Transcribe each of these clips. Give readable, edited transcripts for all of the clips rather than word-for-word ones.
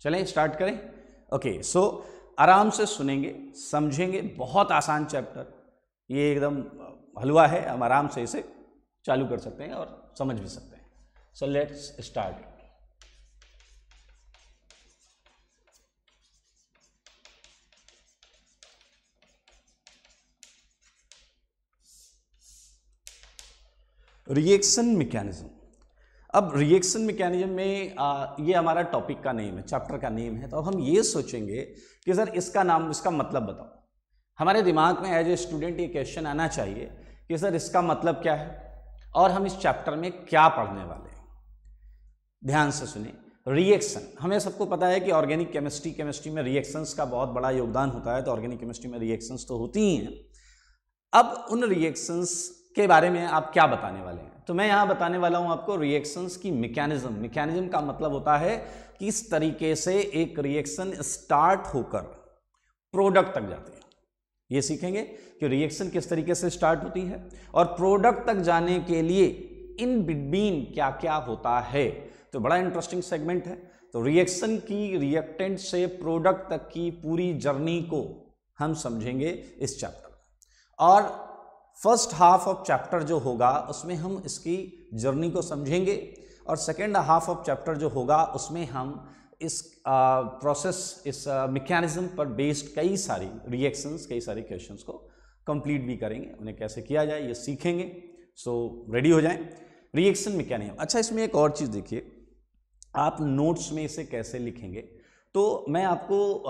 चलें स्टार्ट करें। ओके, सो आराम से सुनेंगे, समझेंगे। बहुत आसान चैप्टर, ये एकदम हलवा है, हम आराम से इसे चालू कर सकते हैं और समझ भी सकते हैं। So let's start. Reaction mechanism. अब रिएक्शन मैकेनिज्म में ये हमारा टॉपिक का नेम है, चैप्टर का नेम है। तो अब हम ये सोचेंगे कि सर इसका नाम, इसका मतलब बताओ। हमारे दिमाग में एज ए स्टूडेंट ये क्वेश्चन आना चाहिए कि सर इसका मतलब क्या है और हम इस चैप्टर में क्या पढ़ने वाले हैं। ध्यान से सुनिए। रिएक्शन, हमें सबको पता है कि ऑर्गेनिक केमिस्ट्री में रिएक्शंस का बहुत बड़ा योगदान होता है। तो ऑर्गेनिक केमिस्ट्री में रिएक्शंस तो होती ही हैं। अब उन रिएक्शंस के बारे में आप क्या बताने वाले हैं? तो मैं यहाँ बताने वाला हूँ आपको रिएक्शंस की मैकेनिज्म। मैकेनिज्म का मतलब होता है किस तरीके से एक रिएक्शन स्टार्ट होकर प्रोडक्ट तक जाती है। ये सीखेंगे कि रिएक्शन किस तरीके से स्टार्ट होती है और प्रोडक्ट तक जाने के लिए इन बिटवीन क्या क्या होता है। तो बड़ा इंटरेस्टिंग सेगमेंट है। तो रिएक्शन की, रिएक्टेंट से प्रोडक्ट तक की पूरी जर्नी को हम समझेंगे इस चैप्टर में। और फर्स्ट हाफ ऑफ चैप्टर जो होगा उसमें हम इसकी जर्नी को समझेंगे और सेकेंड हाफ ऑफ चैप्टर जो होगा उसमें हम इस प्रोसेस, इस मैकेनिज्म पर बेस्ड कई सारी रिएक्शंस, कई सारे क्वेश्चंस को कंप्लीट भी करेंगे। उन्हें कैसे किया जाए ये सीखेंगे। सो रेडी हो जाएं। Reaction mechanism. अच्छा, इसमें एक और चीज़ देखिए, आप नोट्स में इसे कैसे लिखेंगे। तो मैं आपको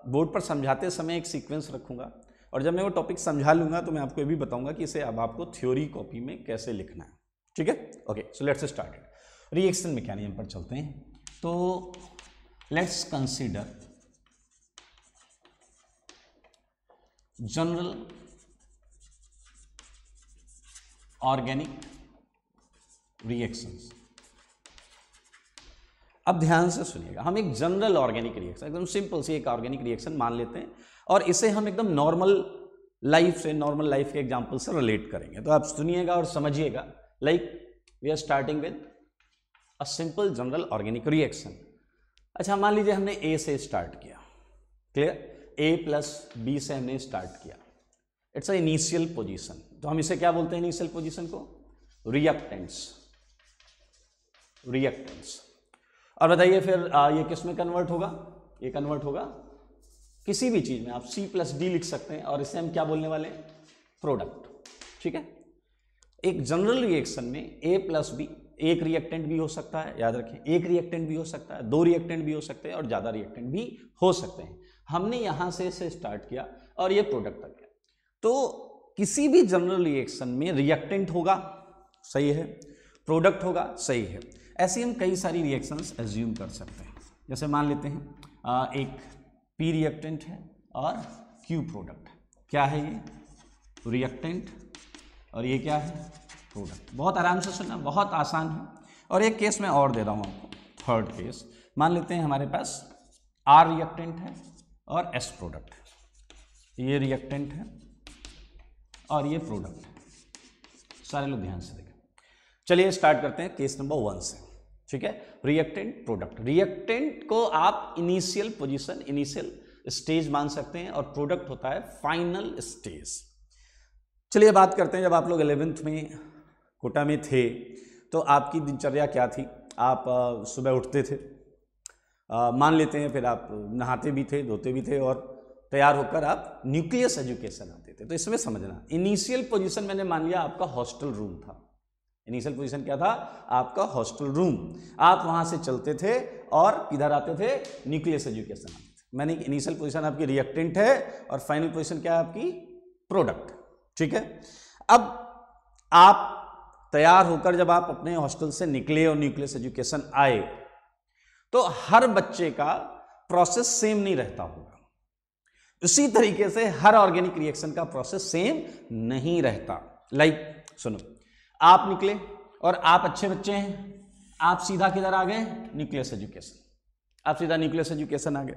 बोर्ड पर समझाते समय एक सीक्वेंस रखूँगा और जब मैं वो टॉपिक समझा लूँगा तो मैं आपको ये भी बताऊँगा कि इसे अब आपको थ्योरी कॉपी में कैसे लिखना है। ठीक है? Okay, so let's start it. Reaction mechanism पर चलते हैं। तो let's consider general organic reactions. अब ध्यान से सुनिएगा, हम एक जनरल ऑर्गेनिक रिएक्शन, एकदम सिंपल सी एक ऑर्गेनिक रिएक्शन मान लेते हैं और इसे हम एकदम नॉर्मल लाइफ के एग्जांपल से रिलेट करेंगे। तो आप सुनिएगा और समझिएगा। Like we are starting with a simple general organic reaction. अच्छा, मान लीजिए हमने ए से स्टार्ट किया। क्लियर? ए प्लस बी से हमने स्टार्ट किया। It's a initial position. तो हम इसे क्या बोलते हैं इनिशियल पोजीशन को? रिएक्टेंट्स। और बताइए फिर ये किस में कन्वर्ट होगा? ये कन्वर्ट होगा किसी भी चीज में। आप C प्लस डी लिख सकते हैं और इसे हम क्या बोलने वाले हैं? प्रोडक्ट। ठीक है? एक जनरल रिएक्शन में A प्लस बी, एक रिएक्टेंट भी हो सकता है, याद रखें, एक रिएक्टेंट भी हो सकता है, दो रिएक्टेंट भी हो सकते हैं और ज्यादा रिएक्टेंट भी हो सकते हैं। हमने यहां से इसे स्टार्ट किया और ये प्रोडक्ट तक गया। तो किसी भी जनरल रिएक्शन में रिएक्टेंट होगा, सही है, प्रोडक्ट होगा, सही है। ऐसी हम कई सारी रिएक्शंस एज्यूम कर सकते हैं। जैसे मान लेते हैं एक P रिएक्टेंट है और Q प्रोडक्ट। क्या है ये? रिएक्टेंट और ये क्या है? प्रोडक्ट। बहुत आराम से सुनना, बहुत आसान है। और एक केस मैं और दे रहा हूँ आपको, थर्ड केस। मान लेते हैं हमारे पास R रिएक्टेंट है और S प्रोडक्ट है। ये रिएक्टेंट है और ये प्रोडक्ट है। सारे लोग ध्यान से देखें। चलिए स्टार्ट करते हैं केस नंबर 1 से। ठीक है? Reactant, product. रिएक्टेंट को आप इनिशियल पोजीशन, इनिशियल स्टेज मान सकते हैं और प्रोडक्ट होता है फाइनल स्टेज। चलिए बात करते हैं, जब आप लोग 11th में कोटा में थे तो आपकी दिनचर्या क्या थी? आप सुबह उठते थे, मान लेते हैं, फिर आप नहाते भी थे, धोते भी थे और तैयार होकर आप न्यूक्लियस एजुकेशन आते थे। तो इसमें समझना, इनिशियल पोजीशन मैंने मान लिया आपका हॉस्टल रूम था। इनिशियल पोजीशन क्या था? आपका हॉस्टल रूम। आप वहां से चलते थे और किधर आते थे? न्यूक्लियस एजुकेशन आते थे। मैंने इनिशियल पोजीशन आपकी रिएक्टेंट है और फाइनल पोजीशन क्या है आपकी? प्रोडक्ट। ठीक है? अब आप तैयार होकर जब आप अपने हॉस्टल से निकले और न्यूक्लियस एजुकेशन आए तो हर बच्चे का प्रोसेस सेम नहीं रहता होगा। उसी तरीके से हर ऑर्गेनिक रिएक्शन का प्रोसेस सेम नहीं रहता। लाइक सुनो, आप निकले और आप अच्छे बच्चे हैं, आप सीधा किधर आ गए? Nucleus education. आप सीधा न्यूक्लियस एजुकेशन आ गए।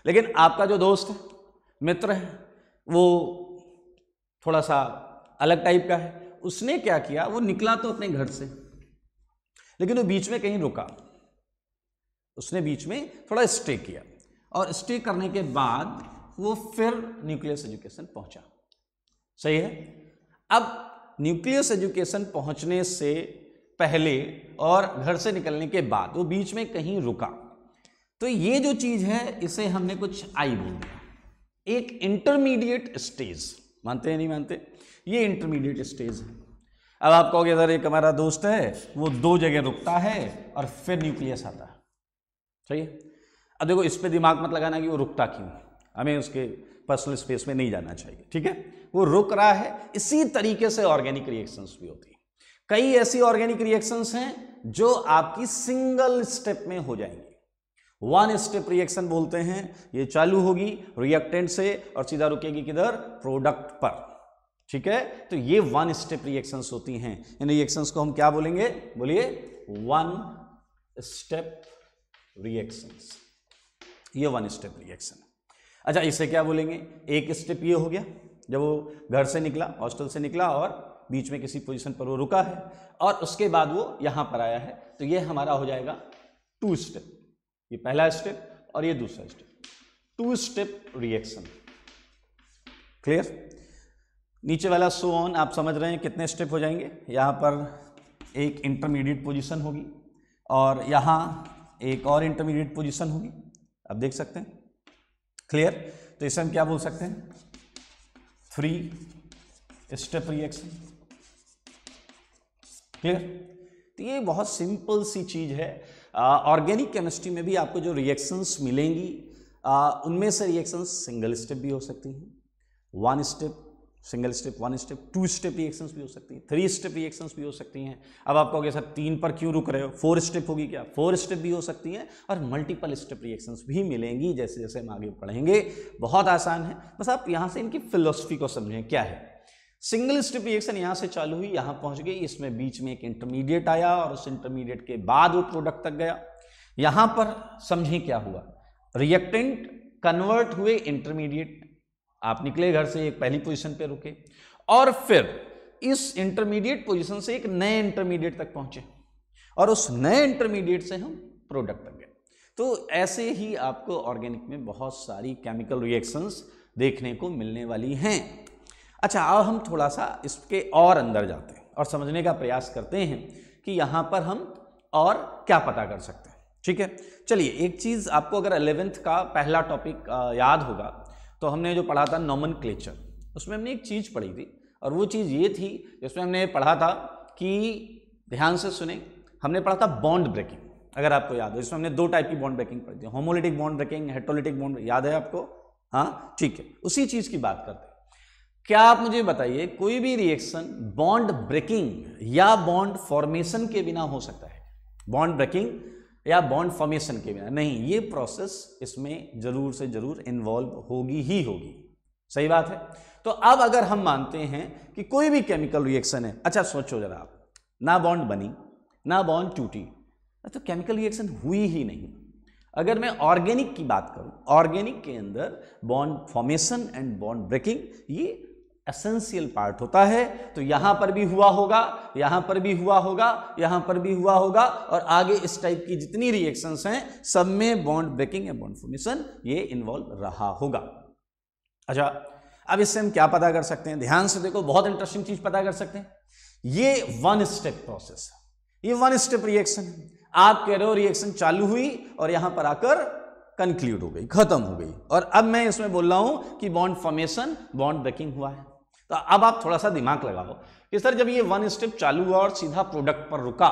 लेकिन आपका जो दोस्त है, मित्र है, वो थोड़ा सा अलग टाइप का है। उसने क्या किया? वो निकला तो अपने घर से, लेकिन वो बीच में कहीं रुका। उसने बीच में थोड़ा स्टे किया और स्टे करने के बाद वो फिर न्यूक्लियस एजुकेशन पहुंचा। सही है। अब न्यूक्लियस एजुकेशन पहुंचने से पहले और घर से निकलने के बाद वो बीच में कहीं रुका, तो ये जो चीज है इसे हमने कुछ आई बोल दिया, एक इंटरमीडिएट स्टेज। मानते हैं नहीं मानते? ये इंटरमीडिएट स्टेज है। अब आप कहोगे सर एक हमारा दोस्त है वो 2 जगह रुकता है और फिर न्यूक्लियस आता है। सही है। अब देखो इस पे दिमाग मत लगाना कि वो रुकता क्यों, हमें उसके पर्सनल स्पेस में नहीं जाना चाहिए, ठीक है। वो रुक रहा है। इसी तरीके से ऑर्गेनिक रिएक्शंस भी होती है। कई ऐसी ऑर्गेनिक रिएक्शंस हैं जो आपकी सिंगल स्टेप में हो जाएंगी। 1 स्टेप रिएक्शन बोलते हैं। ये चालू होगी रिएक्टेंट से और सीधा रुकेगी किधर? प्रोडक्ट पर, ठीक है। तो ये 1 स्टेप रिएक्शंस होती हैं। इन रिएक्शंस को हम क्या बोलेंगे? बोलिए 1 स्टेप रिएक्शंस। ये 1 स्टेप रिएक्शन। अच्छा, इसे क्या बोलेंगे? एक स्टेप ये हो गया जब वो घर से निकला, हॉस्टल से निकला और बीच में किसी पोजीशन पर वो रुका है और उसके बाद वो यहां पर आया है, तो ये हमारा हो जाएगा 2 स्टेप। ये पहला स्टेप और ये दूसरा स्टेप, 2 स्टेप रिएक्शन। क्लियर? नीचे वाला सो ऑन आप समझ रहे हैं कितने स्टेप हो जाएंगे? यहां पर एक इंटरमीडिएट पोजीशन होगी और यहां एक और इंटरमीडिएट पोजीशन होगी। आप देख सकते हैं। क्लियर? तो इसे हम क्या बोल सकते हैं? 3 स्टेप रिएक्शन। क्लियर? तो ये बहुत सिंपल सी चीज है। ऑर्गेनिक केमिस्ट्री में भी आपको जो रिएक्शंस मिलेंगी उनमें से रिएक्शंस सिंगल स्टेप भी हो सकती हैं, 1 step, single step, 1 step, 2 step reactions भी हो सकती हैं, 3 स्टेप रिएक्शंस भी हो सकती हैं। अब आप कहोगे सर 3 पर क्यों रुक रहे हो? 4 स्टेप होगी क्या? 4 स्टेप भी हो सकती हैं और मल्टीपल स्टेप रिएक्शंस भी मिलेंगी जैसे जैसे हम आगे पढ़ेंगे। बहुत आसान है, बस आप यहां से इनकी फिलॉसफी को समझें क्या है। सिंगल स्टेप रिएक्शन यहां से चालू हुई, यहां पहुंच गई, इसमें बीच में एक इंटरमीडिएट आया और उस इंटरमीडिएट के बाद वो प्रोडक्ट तक गया। यहां पर समझें क्या हुआ? रिएक्टेंट कन्वर्ट हुए इंटरमीडिएट, आप निकले घर से, एक पहली पोजीशन पे रुके और फिर इस इंटरमीडिएट पोजीशन से एक नए इंटरमीडिएट तक पहुंचे और उस नए इंटरमीडिएट से हम प्रोडक्ट तक गए। तो ऐसे ही आपको ऑर्गेनिक में बहुत सारी केमिकल रिएक्शंस देखने को मिलने वाली हैं। अच्छा, अब हम थोड़ा सा इसके और अंदर जाते हैं और समझने का प्रयास करते हैं कि यहां पर हम और क्या पता कर सकते हैं। ठीक है, चलिए एक चीज आपको अगर 11th का पहला टॉपिक याद होगा तो हमने जो पढ़ा था नोमेनक्लेचर, उसमें हमने एक चीज पढ़ी थी और वो चीज ये थी जिसमें हमने पढ़ा था कि, ध्यान से सुने, हमने पढ़ा था बॉन्ड ब्रेकिंग। अगर आपको याद हो, इसमें हमने 2 टाइप की बॉन्ड ब्रेकिंग पढ़ी थी, homolytic bond breaking, heterolytic bond, याद है आपको? हाँ ठीक है, उसी चीज की बात करते हैं। क्या आप मुझे बताइए कोई भी रिएक्शन बॉन्ड ब्रेकिंग या बॉन्ड फॉर्मेशन के बिना हो सकता है? बॉन्ड ब्रेकिंग या बॉन्ड फॉर्मेशन के बिना नहीं, ये प्रोसेस इसमें जरूर से जरूर इन्वॉल्व होगी ही होगी। सही बात है। तो अब अगर हम मानते हैं कि कोई भी केमिकल रिएक्शन है, अच्छा सोचो जरा आप, ना बॉन्ड बनी ना बॉन्ड टूटी, तो केमिकल रिएक्शन हुई ही नहीं। अगर मैं ऑर्गेनिक की बात करूं, ऑर्गेनिक के अंदर bond formation and bond breaking ये एसेंशियल पार्ट होता है। तो यहां पर भी हुआ होगा, यहां पर भी हुआ होगा, यहां पर भी हुआ होगा और आगे इस टाइप की जितनी रिएक्शंस हैं सब में बॉन्ड ब्रेकिंग या बॉन्ड फॉर्मेशन ये इन्वॉल्व रहा होगा। अच्छा, अब इससे हम क्या पता कर सकते हैं? ध्यान से देखो, बहुत इंटरेस्टिंग चीज पता कर सकते हैं। ये 1 स्टेप प्रोसेस है, ये 1 स्टेप रिएक्शन है। आप कह रहे हो रिएक्शन चालू हुई और यहां पर आकर कंक्लूड हो गई, खत्म हो गई, और अब मैं इसमें बोल रहा हूं कि बॉन्ड फॉर्मेशन बॉन्ड ब्रेकिंग हुआ है। तो अब आप थोड़ा सा दिमाग लगाओ कि सर जब ये 1 स्टेप चालू हुआ और सीधा प्रोडक्ट पर रुका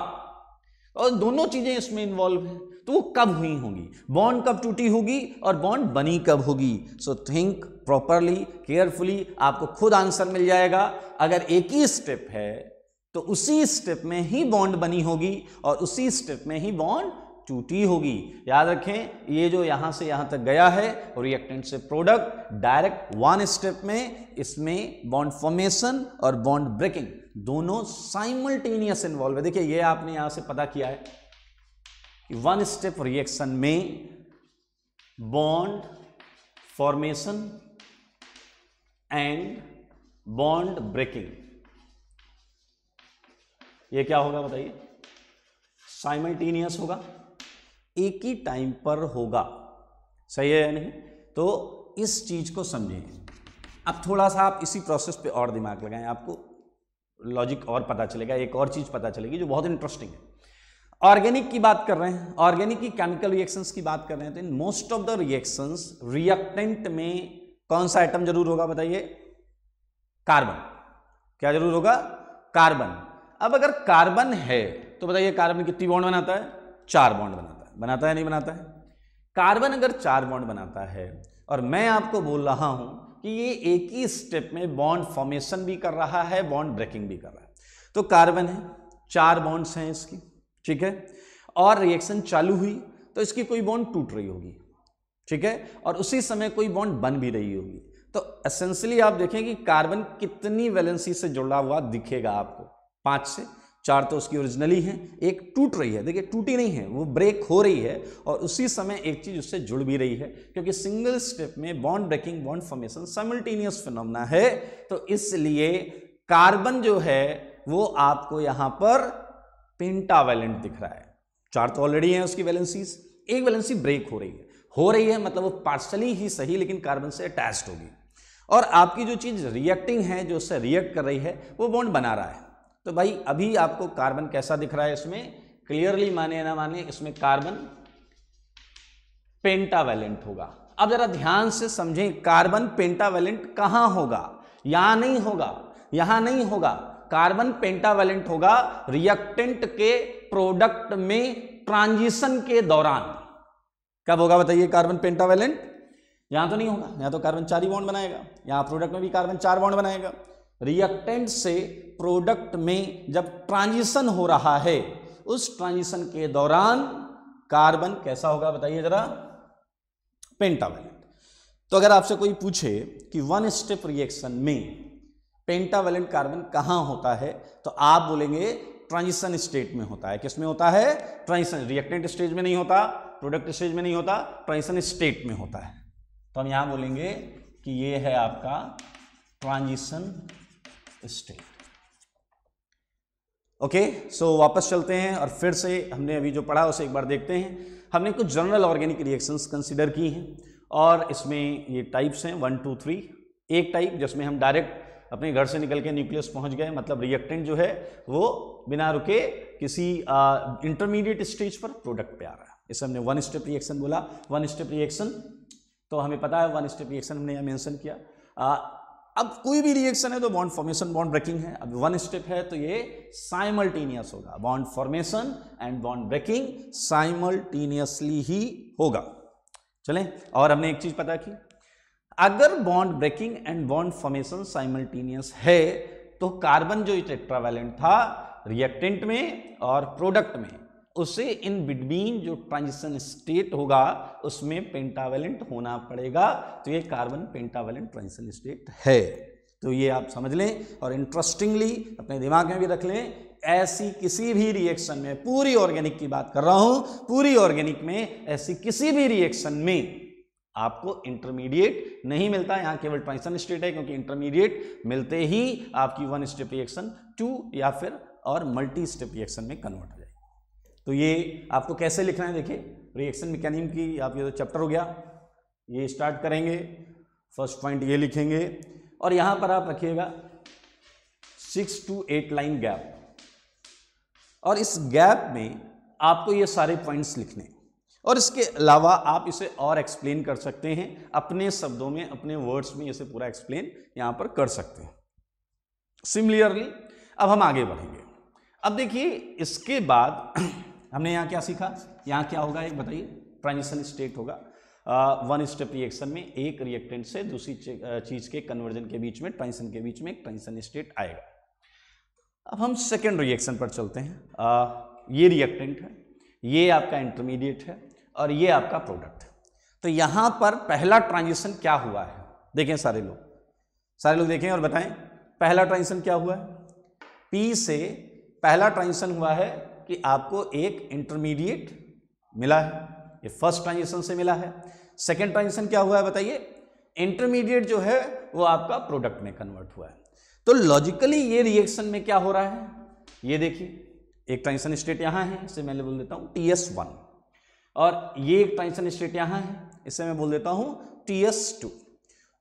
और दोनों चीजें इसमें इन्वॉल्व हैं, तो वो कब हुई होंगी? बॉन्ड कब टूटी होगी और बॉन्ड बनी कब होगी? सो थिंक प्रॉपरली, केयरफुली, आपको खुद आंसर मिल जाएगा। अगर एक ही स्टेप है तो उसी स्टेप में ही बॉन्ड बनी होगी और उसी स्टेप में ही बॉन्ड टूटी होगी। याद रखें, ये जो यहां से यहां तक गया है रिएक्टेंट से प्रोडक्ट, डायरेक्ट 1 स्टेप में इसमें बॉन्ड फॉर्मेशन और बॉन्ड ब्रेकिंग दोनों साइमल्टेनियस इन्वॉल्व है। देखिए ये आपने यहां से पता किया है कि 1 स्टेप रिएक्शन में bond formation and bond breaking ये क्या होगा बताइए? साइमल्टेनियस होगा। एक ही टाइम पर होगा। सही है या नहीं? तो इस चीज को समझें। अब थोड़ा सा आप इसी प्रोसेस पे और दिमाग लगाएं, आपको लॉजिक और पता चलेगा, एक और चीज पता चलेगी जो बहुत इंटरेस्टिंग है। ऑर्गेनिक की बात कर रहे हैं, ऑर्गेनिक की केमिकल रिएक्शंस की बात कर रहे हैं, तो in most of the reactions reactant में कौन सा आइटम जरूर होगा बताइए? कार्बन। क्या जरूर होगा? कार्बन। अब अगर कार्बन है तो बताइए कार्बन कितनी बॉन्ड बनाता है? 4 बॉन्ड बनाता है। बनाता है नहीं बनाता है? कार्बन अगर 4 बॉन्ड बनाता है और मैं आपको बोल रहा हूं कि ये एक ही स्टेप में बॉन्ड फॉर्मेशन भी कर रहा है, बॉन्ड ब्रेकिंग भी कर रहा है, तो कार्बन है, 4 बॉन्ड्स हैं इसकी, ठीक है, और रिएक्शन चालू हुई तो इसकी कोई बॉन्ड टूट रही होगी, ठीक है, और उसी समय कोई बॉन्ड बन भी रही होगी। तो एसेंशियली आप देखें कि कार्बन कितनी वैलेंसी से जुड़ा हुआ दिखेगा आपको? 5 से 4 तो उसकी ओरिजिनली है, एक टूट रही है, देखिए टूटी नहीं है, वो ब्रेक हो रही है, और उसी समय एक चीज उससे जुड़ भी रही है, क्योंकि सिंगल स्टेप में bond breaking bond formation simultaneous phenomena है। तो इसलिए कार्बन जो है वो आपको यहां पर पेंटावैलेंट दिख रहा है। 4 तो ऑलरेडी है उसकी वैलेंसीज, एक वैलेंसी ब्रेक हो रही है मतलब वो पार्शली ही सही लेकिन कार्बन से अटैच्ड होगी, और आपकी जो चीज रिएक्टिंग है, जो उससे रिएक्ट कर रही है, वो बॉन्ड बना रहा है। तो भाई अभी आपको कार्बन कैसा दिख रहा है? इसमें क्लियरली माने ना माने, इसमें कार्बन पेंटावैलेंट होगा। अब जरा ध्यान से समझें, कार्बन पेंटावैलेंट कहां होगा? यहां नहीं होगा, यहां नहीं होगा। कार्बन पेंटावैलेंट होगा रिएक्टेंट के प्रोडक्ट में ट्रांजिशन के दौरान। कब होगा बताइए कार्बन पेंटावैलेंट? यहां तो नहीं होगा, यहां तो कार्बन 4 ही बॉन्ड बनाएगा, यहां प्रोडक्ट में भी कार्बन 4 बॉन्ड बनाएगा। रिएक्टेंट से प्रोडक्ट में जब ट्रांजिशन हो रहा है, उस ट्रांजिशन के दौरान कार्बन कैसा होगा बताइए जरा? पेंटावैलेंट। तो अगर आपसे कोई पूछे कि 1 स्टेप रिएक्शन में पेंटावैलेंट कार्बन कहां होता है, तो आप बोलेंगे ट्रांजिशन स्टेट में होता है। किस में होता है? ट्रांजिशन। रिएक्टेंट स्टेज में नहीं होता, प्रोडक्ट स्टेज में नहीं होता, ट्रांजिशन स्टेट में होता है। तो हम यहां बोलेंगे कि ये है आपका ट्रांजिशन स्टेट। ओके, सो वापस चलते हैं और फिर से हमने अभी जो पढ़ा उसे एक बार देखते हैं। हमने कुछ जनरल ऑर्गेनिक रिएक्शंस कंसीडर की हैं और इसमें ये टाइप्स हैं 1 2 3। एक टाइप जिसमें हम डायरेक्ट अपने घर से निकल के न्यूक्लियस पहुंच गए, मतलब रिएक्टेंट जो है वो बिना रुके किसी इंटरमीडिएट स्टेज पर प्रोडक्ट पे आ रहा है, इसे हमने 1 स्टेप रिएक्शन बोला। 1 स्टेप रिएक्शन तो हमें पता है 1 स्टेप रिएक्शन हमने यह मेंशन किया। अब कोई भी रिएक्शन है तो बॉन्ड फॉर्मेशन बॉन्ड ब्रेकिंग है। अब 1 स्टेप है तो ये साइमल्टेनियस होगा, bond formation and bond breaking simultaneously ही होगा। चलें, और हमने एक चीज पता की, अगर bond breaking and bond formation simultaneous है तो कार्बन जो टेट्रावैलेंट था रिएक्टेंट में और प्रोडक्ट में, उसे इन बिटवीन जो ट्रांजिशन स्टेट होगा उसमें पेंटावैलेंट होना पड़ेगा। तो ये कार्बन पेंटावैलेंट ट्रांजिशन स्टेट है। तो ये आप समझ लें और इंटरेस्टिंगली अपने दिमाग में भी रख लें, ऐसी किसी भी रिएक्शन में, पूरी ऑर्गेनिक की बात कर रहा हूं, पूरी ऑर्गेनिक में ऐसी किसी भी रिएक्शन में आपको इंटरमीडिएट नहीं मिलता। यहां केवल ट्रांजिशन स्टेट है, क्योंकि इंटरमीडिएट मिलते ही आपकी 1 स्टेप रिएक्शन 2 या फिर और मल्टी स्टेप रिएक्शन में कन्वर्ट हो जाएगी। तो ये आपको कैसे लिखना है, देखिए रिएक्शन मैकेनिज्म की आप ये तो चैप्टर हो गया, ये स्टार्ट करेंगे। फर्स्ट पॉइंट ये लिखेंगे और यहां पर आप रखिएगा 6 to 8 लाइन गैप, और इस गैप में आपको ये सारे पॉइंट्स लिखने, और इसके अलावा आप इसे और एक्सप्लेन कर सकते हैं अपने शब्दों में, अपने वर्ड्स में इसे पूरा एक्सप्लेन यहां पर कर सकते हैं। सिमिलरली अब हम आगे बढ़ेंगे। अब देखिए इसके बाद हमने यहाँ क्या सीखा, यहाँ क्या होगा एक बताइए, ट्रांजिशन स्टेट होगा। 1 स्टेप रिएक्शन में एक रिएक्टेंट से दूसरी चीज के कन्वर्जन के बीच में, ट्रांजिशन के बीच में एक ट्रांजिशन स्टेट आएगा। अब हम सेकेंड रिएक्शन पर चलते हैं। ये रिएक्टेंट है, ये आपका इंटरमीडिएट है और ये आपका प्रोडक्ट है। तो यहां पर पहला ट्रांजिशन क्या हुआ है, देखें सारे लोग देखें और बताएं पहला ट्रांजिशन क्या हुआ है। P से पहला ट्रांजिशन हुआ है कि आपको एक इंटरमीडिएट मिला है, ये फर्स्ट ट्रांजिशन से मिला है। सेकेंड ट्रांजिशन क्या हुआ है बताइए, इंटरमीडिएट जो है वो आपका प्रोडक्ट में कन्वर्ट हुआ है। तो लॉजिकली ये रिएक्शन में क्या हो रहा है, ये देखिए एक ट्रांजिशन स्टेट यहां है, इसे मैं बोल देता हूं TS1। और ये एक ट्रांजिशन स्टेट यहां है, इसे मैं बोल देता हूं TS2।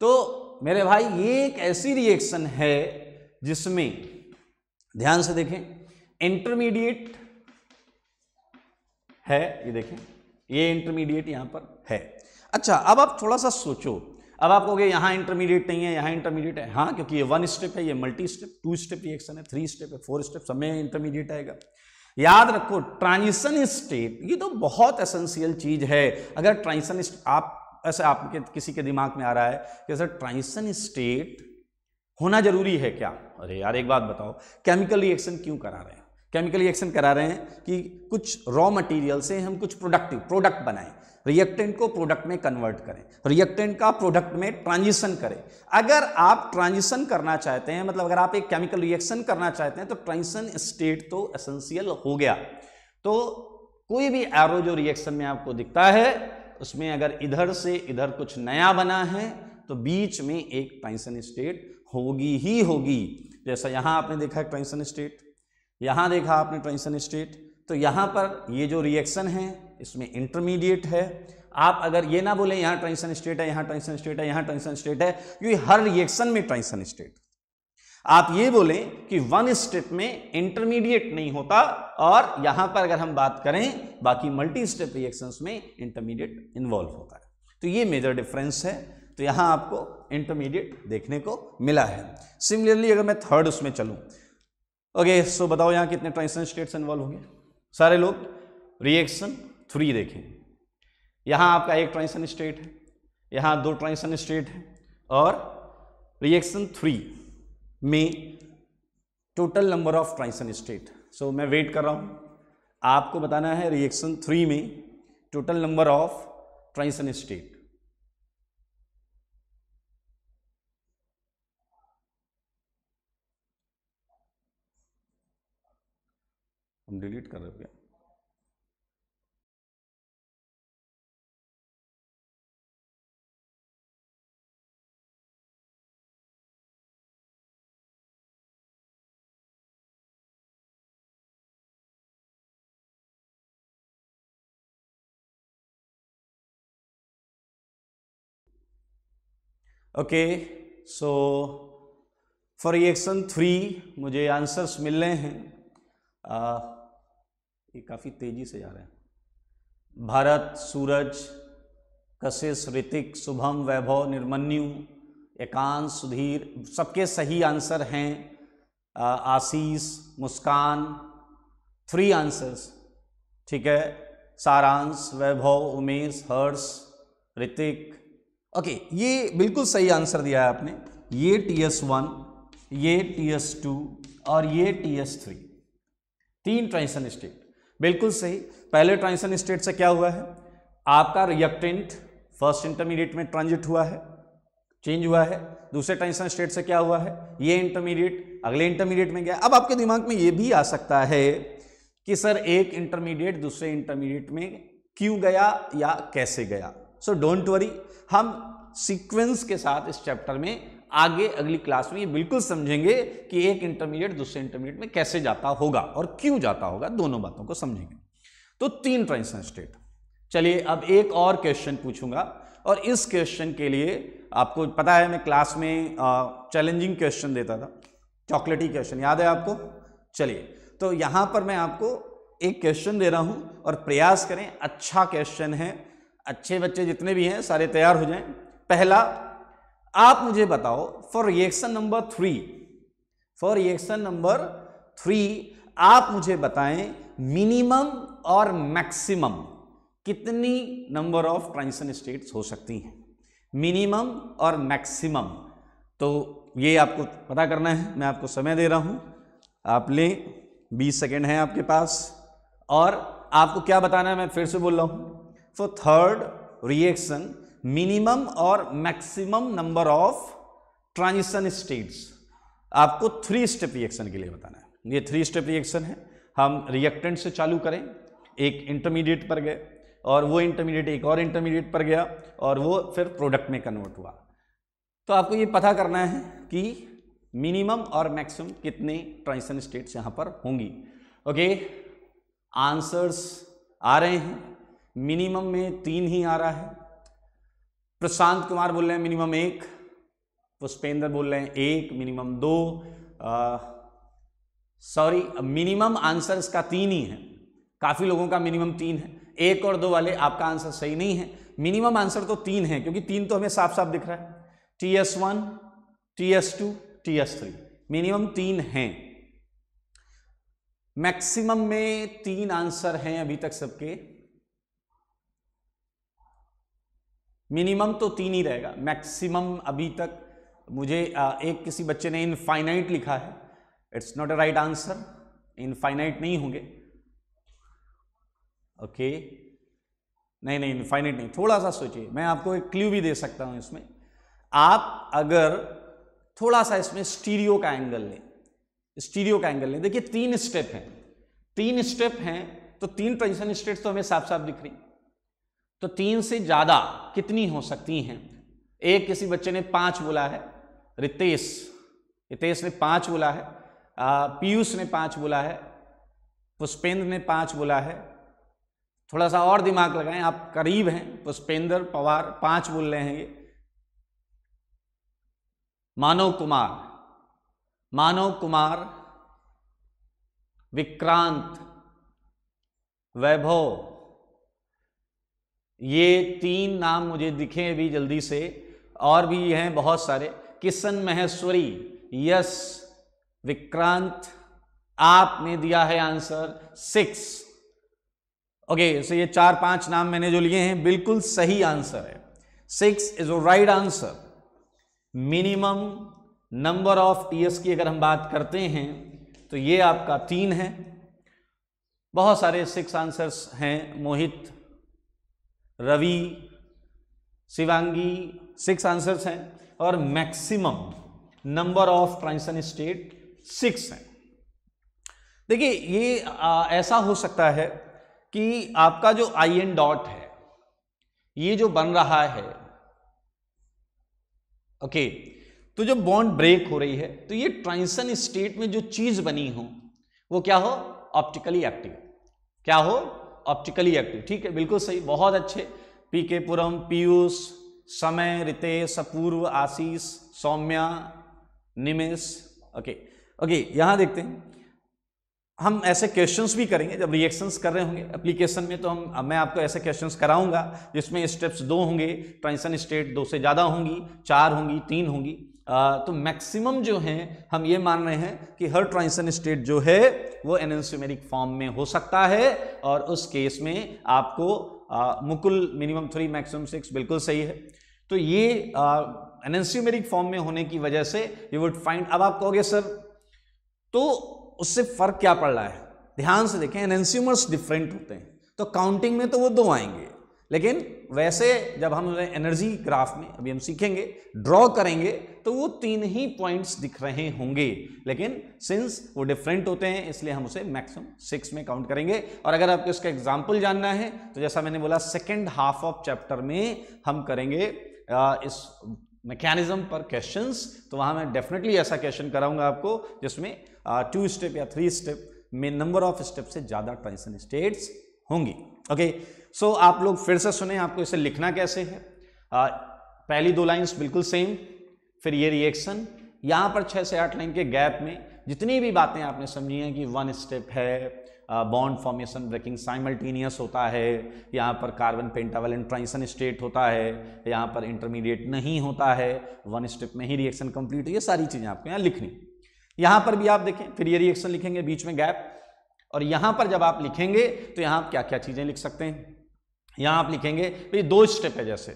तो मेरे भाई ये एक ऐसी रिएक्शन है जिसमें ध्यान से देखें इंटरमीडिएट है, ये देखें ये इंटरमीडिएट यहां पर है। अच्छा अब आप थोड़ा सा सोचो, अब आप कहोगे यहां इंटरमीडिएट नहीं है, यहां इंटरमीडिएट है। हाँ, क्योंकि ये 1 स्टेप है, ये मल्टी स्टेप 2 स्टेप रिएक्शन है, 3 स्टेप है, 4 स्टेप, सब में इंटरमीडिएट आएगा। याद रखो ट्रांजिशन स्टेट ये तो बहुत एसेंशियल चीज है। अगर ट्रांजिशन आप ऐसे आपके किसी के दिमाग में आ रहा है कि सर ट्रांजिशन स्टेट होना जरूरी है क्या? अरे यार एक बात बताओ, केमिकल रिएक्शन क्यों करा रहे हैं? केमिकल रिएक्शन करा रहे हैं कि कुछ रॉ मटेरियल से हम कुछ प्रोडक्ट बनाएं, रिएक्टेंट को प्रोडक्ट में कन्वर्ट करें, रिएक्टेंट का प्रोडक्ट में ट्रांजिशन करें। अगर आप ट्रांजिशन करना चाहते हैं, मतलब अगर आप एक केमिकल रिएक्शन करना चाहते हैं, तो ट्रांजिशन स्टेट तो एसेंशियल हो गया। तो कोई भी एरो जो रिएक्शन में आपको दिखता है उसमें अगर इधर से इधर कुछ नया बना है तो बीच में एक ट्रांजिशन स्टेट होगी ही होगी। जैसा यहां आपने देखा ट्रांजिशन स्टेट, यहां देखा आपने ट्रांजिशन स्टेट, तो यहां पर ये जो रिएक्शन है इसमें इंटरमीडिएट है। आप अगर ये ना बोले यहां ट्रांजिशन स्टेट है, यहां ट्रांजिशन स्टेट है, यहां ट्रांजिशन स्टेट है, क्योंकि हर रिएक्शन में ट्रांजिशन स्टेट, आप ये बोलें कि 1 स्टेप में इंटरमीडिएट नहीं होता, और यहां पर अगर हम बात करें बाकी मल्टी स्टेप रिएक्शंस में इंटरमीडिएट इन्वॉल्व होता है। तो ये मेजर डिफरेंस है, तो यहां आपको इंटरमीडिएट देखने को मिला है। सिमिलरली अगर मैं थर्ड उसमें चलूं, ओके सो बताओ यहां कितने ट्रांजिशन स्टेट्स इन्वॉल्व होंगे? सारे लोग रिएक्शन 3 देखें, यहां आपका एक ट्रांजिशन स्टेट है, यहां 2 ट्रांजिशन स्टेट है, और रिएक्शन 3 में total number of transition state. So मैं वेट कर रहा हूं, आपको बताना है रिएक्शन 3 में total number of transition state. हम डिलीट कर रहे हो क्या? ओके सो फॉर रिएक्शन 3 मुझे आंसर्स मिल रहे हैं, ये काफ़ी तेज़ी से जा रहे हैं। भारत, सूरज, कशिश, ऋतिक, शुभम, वैभव, निर्मन्यु, एकांश, सुधीर, सबके सही आंसर हैं। आशीष, मुस्कान, 3 आंसर्स, ठीक है। सारांश, वैभव, उमेश, हर्ष, ऋतिक, ओके ये बिल्कुल सही आंसर दिया है आपने। ये TS1, ये TS2 और ये TS3, 3 ट्रांजिशन स्टेट बिल्कुल सही। पहले ट्रांजिशन स्टेट से क्या हुआ है, आपका रिएक्टेंट फर्स्ट इंटरमीडिएट में ट्रांजिट हुआ है, चेंज हुआ है। दूसरे ट्रांजिशन स्टेट से क्या हुआ है, ये इंटरमीडिएट अगले इंटरमीडिएट में गया। अब आपके दिमाग में ये भी आ सकता है कि सर एक इंटरमीडिएट दूसरे इंटरमीडिएट में क्यों गया या कैसे गया। सो डोंट वरी, हम सीक्वेंस के साथ इस चैप्टर में आगे अगली क्लास में ये बिल्कुल समझेंगे कि एक इंटरमीडिएट दूसरे इंटरमीडिएट में कैसे जाता होगा और क्यों जाता होगा, दोनों बातों को समझेंगे। तो 3 ट्रांजिशन स्टेट। चलिए अब एक और क्वेश्चन पूछूंगा, और इस क्वेश्चन के लिए आपको पता है मैं क्लास में चैलेंजिंग क्वेश्चन देता था, चॉकलेटी क्वेश्चन, याद है आपको? चलिए तो यहां पर मैं आपको एक क्वेश्चन दे रहा हूं और प्रयास करें, अच्छा क्वेश्चन है, अच्छे बच्चे जितने भी हैं सारे तैयार हो जाएं। पहला आप मुझे बताओ फॉर रिएक्शन नंबर 3 आप मुझे बताएं मिनिमम और मैक्सिमम कितनी नंबर ऑफ ट्रांजिशन स्टेट्स हो सकती हैं, मिनिमम और मैक्सिमम। तो ये आपको पता करना है, मैं आपको समय दे रहा हूं, आप लें, 20 सेकेंड है आपके पास, और आपको क्या बताना है मैं फिर से बोल रहा हूं। फॉर थर्ड रिएक्शन मिनिमम और maximum number of transition states आपको 3 स्टेप रिएक्शन के लिए बताना है। ये 3 स्टेप रिएक्शन है। हम रिएक्टेंट से चालू करें, एक इंटरमीडिएट पर गए और वो इंटरमीडिएट एक और इंटरमीडिएट पर गया और वो फिर प्रोडक्ट में कन्वर्ट हुआ। तो आपको ये पता करना है कि मिनिमम और मैक्सिमम कितने ट्रांजिशन स्टेट्स यहाँ पर होंगी। ओके आंसर्स आ रहे हैं, मिनिमम में 3 ही आ रहा है। प्रशांत कुमार बोल रहे हैं मिनिमम 1, पुष्पेंद्र बोल रहे हैं 1, मिनिमम 2, सॉरी मिनिमम आंसर इसका 3 ही है। काफी लोगों का मिनिमम 3 है, 1 और 2 वाले आपका आंसर सही नहीं है। मिनिमम आंसर तो 3 है, क्योंकि 3 तो हमें साफ साफ दिख रहा है, TS1, TS2, TS3, मिनिमम 3 हैं। मैक्सिमम में 3 आंसर हैं अभी तक सबके, मिनिमम तो 3 ही रहेगा, मैक्सिमम अभी तक मुझे एक किसी बच्चे ने इनफाइनाइट लिखा है, it's not a right answer, infinite नहीं होंगे। ओके नहीं इनफाइनाइट नहीं, थोड़ा सा सोचिए, मैं आपको एक क्लू भी दे सकता हूं इसमें। आप अगर थोड़ा सा इसमें स्टीरियो का एंगल लें, देखिए 3 स्टेप हैं, 3 स्टेप हैं तो 3 ट्रांजिशन स्टेट्स तो हमें साफ साफ दिख रही, तो 3 से ज्यादा कितनी हो सकती हैं? एक किसी बच्चे ने 5 बोला है, रितेश ने 5 बोला है, पीयूष ने 5 बोला है, पुष्पेंद्र ने 5 बोला है। थोड़ा सा और दिमाग लगाएं, आप करीब हैं, पुष्पेंद्र पवार 5 बोल रहे हैं ये। मानव कुमार, विक्रांत, वैभव, ये 3 नाम मुझे दिखे अभी जल्दी से, और भी हैं बहुत सारे, किशन महेश्वरी, यस, विक्रांत, आपने दिया है आंसर 6। ओके, सो ये 4-5 नाम मैंने जो लिए हैं बिल्कुल सही आंसर है, 6 is a right answer. Minimum number of TS की अगर हम बात करते हैं तो ये आपका 3 है, बहुत सारे 6 आंसर्स हैं, मोहित, रवि, शिवांगी 6 आंसर्स हैं, और maximum number of transition state 6 हैं। देखिए ये ऐसा हो सकता है कि आपका जो आई एन डॉट है, ये जो बन रहा है, ओके, तो जब बॉन्ड ब्रेक हो रही है तो ये ट्रांजिशन स्टेट में जो चीज बनी हो वो क्या हो? Optically active. क्या हो? Optically active. ठीक है, बिल्कुल सही, बहुत अच्छे। पीके पुरम, पीयूष, समय, रितेश, अपूर्व, आशीष, सौम्या, निमेश। ओके, यहां देखते हैं, हम ऐसे क्वेश्चंस भी करेंगे जब रिएक्शंस कर रहे होंगे एप्लीकेशन में, तो मैं आपको ऐसे क्वेश्चंस कराऊंगा जिसमें स्टेप्स 2 होंगे, ट्रांजिशन स्टेट 2 से ज़्यादा होंगी, 4 होंगी, 3 होंगी। तो मैक्सिमम जो हैं हम ये मान रहे हैं कि हर ट्रांजिशन स्टेट जो है वो एनएंशियोमेरिक फॉर्म में हो सकता है, और उस केस में आपको मुकुल मिनिमम 3 मैक्सिमम 6 बिल्कुल सही है। तो ये एनएंशियोमेरिक फॉर्म में होने की वजह से यू वुड फाइंड, अब आप कहोगे सर तो उससे फर्क क्या पड़ रहा है? ध्यान से देखें, एनएंशियोमर्स डिफरेंट होते हैं, तो काउंटिंग में तो वो 2 आएंगे, लेकिन वैसे जब हम एनर्जी ग्राफ में अभी हम सीखेंगे, ड्रॉ करेंगे, तो वो 3 ही पॉइंट्स दिख रहे होंगे, लेकिन सिंस वो डिफरेंट होते हैं इसलिए हम उसे मैक्सिमम 6 में काउंट करेंगे। और अगर आपको इसका एग्जाम्पल जानना है तो जैसा मैंने बोला, सेकेंड हाफ ऑफ चैप्टर में हम करेंगे इस मैकेनिज्म पर क्वेश्चंस, तो वहां मैं डेफिनेटली ऐसा क्वेश्चन कराऊंगा आपको जिसमें 2 स्टेप या 3 स्टेप में नंबर ऑफ स्टेप से ज्यादा ट्रांजिशन स्टेट्स होंगी। ओके, सो आप लोग फिर से सुने, आपको इसे लिखना कैसे है। पहली 2 लाइंस बिल्कुल सेम, फिर ये रिएक्शन, यहां पर 6 से 8 लाइन के गैप में जितनी भी बातें आपने समझी हैं कि 1 स्टेप है, बॉन्ड फॉर्मेशन ब्रेकिंग साइमल्टेनियस होता है, यहाँ पर कार्बन पेंटावैलेंट ट्रांजिशन स्टेट होता है, यहाँ पर इंटरमीडिएट नहीं होता है, 1 स्टेप में ही रिएक्शन कंप्लीट, ये सारी चीजें आपको यहाँ लिखनी। यहाँ पर भी आप देखें, फिर ये रिएक्शन लिखेंगे, बीच में गैप, और यहाँ पर जब आप लिखेंगे तो यहाँ आप क्या क्या चीजें लिख सकते हैं। यहाँ आप लिखेंगे भाई 2 स्टेप है जैसे,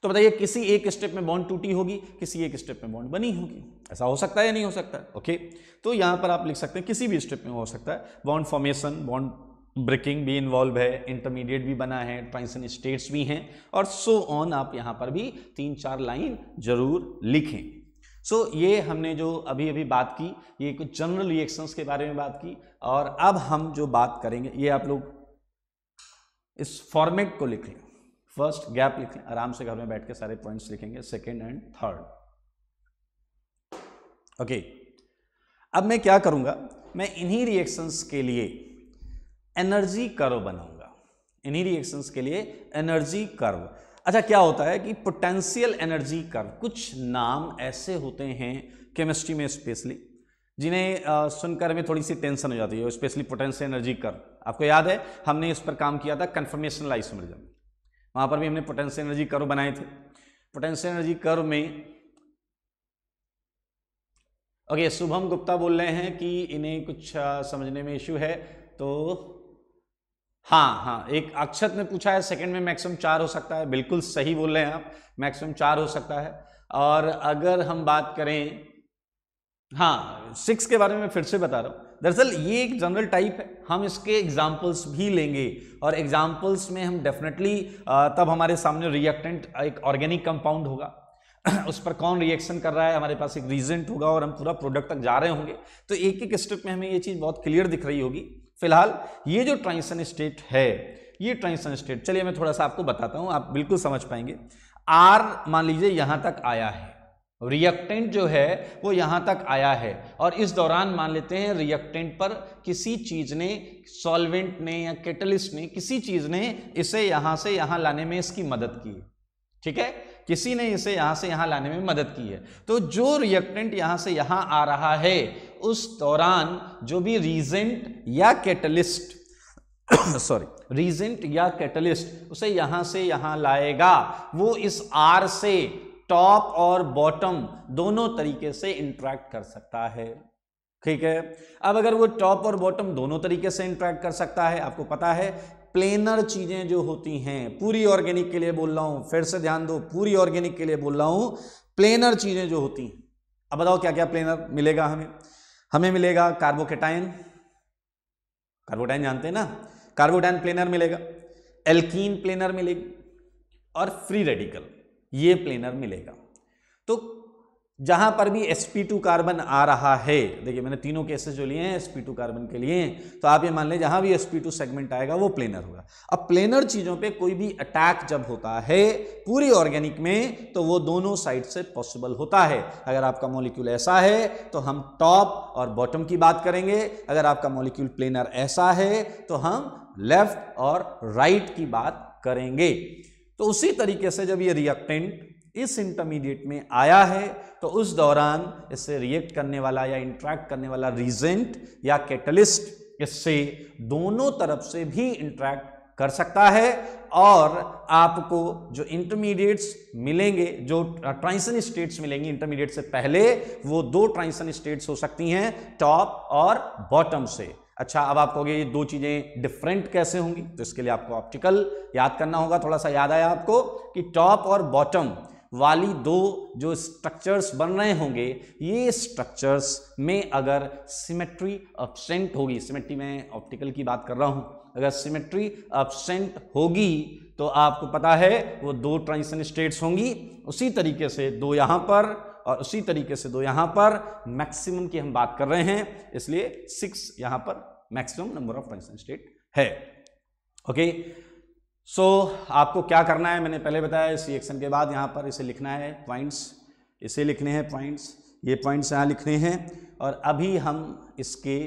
तो बताइए किसी एक स्टेप में बॉन्ड टूटी होगी, किसी एक स्टेप में बॉन्ड बनी होगी, ऐसा हो सकता है या नहीं हो सकता है? ओके, तो यहाँ पर आप लिख सकते हैं किसी भी स्टेप में हो सकता है, बॉन्ड फॉर्मेशन, बॉन्ड ब्रेकिंग भी इन्वॉल्व है, इंटरमीडिएट भी बना है, ट्रांजिशन स्टेट्स भी हैं, और सो ऑन। आप यहाँ पर भी 3-4 लाइन जरूर लिखें। सो ये हमने जो अभी अभी बात की, ये कुछ जनरल रिएक्शंस के बारे में बात की, और अब हम जो बात करेंगे, ये आप लोग इस फॉर्मेट को लिख लें। फर्स्ट गैप लिख लें, आराम से घर में बैठ के सारे पॉइंट्स लिखेंगे, सेकेंड एंड थर्ड। ओके, अब मैं क्या करूंगा, मैं इन्हीं रिएक्शंस के लिए एनर्जी कर्व बनाऊंगा। इन्हीं रिएक्शंस के लिए एनर्जी कर्व। अच्छा, क्या होता है कि पोटेंशियल एनर्जी कर्व, कुछ नाम ऐसे होते हैं केमिस्ट्री में स्पेशली जिन्हें सुनकर हमें थोड़ी सी टेंशन हो जाती है, स्पेशली पोटेंशियल एनर्जी कर्व। आपको याद है हमने इस पर काम किया था कन्फर्मेशनल आइसोमरिज्म, वहां पर भी हमने पोटेंशियल एनर्जी कर्व बनाए थे। पोटेंशियल एनर्जी कर्व में ओके, शुभम गुप्ता बोल रहे हैं कि इन्हें कुछ समझने में इश्यू है, तो हाँ, एक अक्षत ने पूछा है सेकंड में मैक्सिमम 4 हो सकता है, बिल्कुल सही बोल रहे हैं आप, मैक्सिमम 4 हो सकता है। और अगर हम बात करें, हाँ 6 के बारे में फिर से बता रहा हूं, दरअसल ये एक जनरल टाइप है, हम इसके एग्जाम्पल्स भी लेंगे और एग्जाम्पल्स में हम डेफिनेटली तब हमारे सामने रिएक्टेंट एक ऑर्गेनिक कंपाउंड होगा उस पर कौन रिएक्शन कर रहा है, हमारे पास एक रीजेंट होगा और हम पूरा प्रोडक्ट तक जा रहे होंगे, तो एक एक स्टेप में हमें ये चीज बहुत क्लियर दिख रही होगी। फिलहाल ये जो ट्रांजिशन स्टेट है, ये ट्रांजिशन स्टेट, चलिए मैं थोड़ा सा आपको बताता हूं, आप बिल्कुल समझ पाएंगे। आर मान लीजिए यहां तक आया है, रिएक्टेंट जो है वो यहां तक आया है, और इस दौरान मान लेते हैं रिएक्टेंट पर किसी चीज ने, सॉल्वेंट ने या कैटलिस्ट ने, किसी चीज ने इसे यहां से यहां लाने में इसकी मदद की है, ठीक है, किसी ने इसे यहां से यहां लाने में मदद की है। तो जो रिएक्टेंट यहां से यहां आ रहा है, उस दौरान जो भी रीजेंट या कैटलिस्ट रीजेंट या कैटलिस्ट उसे यहां से यहां लाएगा, वो इस आर से टॉप और बॉटम दोनों तरीके से इंटरेक्ट कर सकता है, ठीक है। अब अगर वो टॉप और बॉटम दोनों तरीके से इंटरेक्ट कर सकता है, आपको पता है प्लेनर चीजें जो होती हैं, पूरी ऑर्गेनिक के लिए बोल रहा हूं, फिर से ध्यान दो, पूरी ऑर्गेनिक के लिए बोल रहा हूं, प्लेनर चीजें जो होती हैं, अब बताओ क्या क्या प्लेनर मिलेगा हमें मिलेगा कार्बोकेटाइन, कार्बोटाइन जानते हैं ना, कार्बोटाइन प्लेनर मिलेगा, एल्कीन प्लेनर मिलेगी और फ्री रेडिकल ये प्लेनर मिलेगा। तो जहां पर भी sp2 कार्बन आ रहा है, देखिए मैंने तीनों केसेस जो लिए हैं sp2 कार्बन के लिए, तो आप ये मान लें जहां भी sp2 सेगमेंट आएगा वो प्लेनर होगा। अब प्लेनर चीजों पे कोई भी अटैक जब होता है पूरी ऑर्गेनिक में, तो वो दोनों साइड से पॉसिबल होता है। अगर आपका मॉलिक्यूल ऐसा है तो हम टॉप और बॉटम की बात करेंगे, अगर आपका मॉलिक्यूल प्लेनर ऐसा है तो हम लेफ्ट और राइट की बात करेंगे। तो उसी तरीके से जब ये रिएक्टेंट इस इंटरमीडिएट में आया है, तो उस दौरान इससे रिएक्ट करने वाला या इंटरेक्ट करने वाला रीजेंट या कैटलिस्ट इससे दोनों तरफ से भी इंटरेक्ट कर सकता है, और आपको जो इंटरमीडिएट्स मिलेंगे, जो ट्रांजिशन स्टेट्स मिलेंगी इंटरमीडिएट से पहले, वो दो ट्रांजिशन स्टेट्स हो सकती हैं टॉप और बॉटम से। अच्छा, अब आप कहोगे ये दो चीजें डिफरेंट कैसे होंगी, तो इसके लिए आपको ऑप्टिकल याद करना होगा। थोड़ा सा याद आया आपको कि टॉप और बॉटम वाली दो जो स्ट्रक्चर्स बन रहे होंगे, ये स्ट्रक्चर्स में अगर सिमेट्री एब्सेंट होगी, सिमेट्री में ऑप्टिकल की बात कर रहा हूं, अगर सिमेट्री एब्सेंट होगी तो आपको पता है वो दो ट्रांजिशन स्टेट्स होंगी, उसी तरीके से दो यहां पर और उसी तरीके से दो यहां पर, मैक्सिमम की हम बात कर रहे हैं, इसलिए 6 यहां पर maximum number of transition state है। ओके, सो आपको क्या करना है मैंने पहले बताया, इस रिएक्शन के बाद यहां पर इसे लिखना है पॉइंट्स, इसे लिखने हैं पॉइंट्स, ये पॉइंट्स यहां लिखने हैं, और अभी हम इसके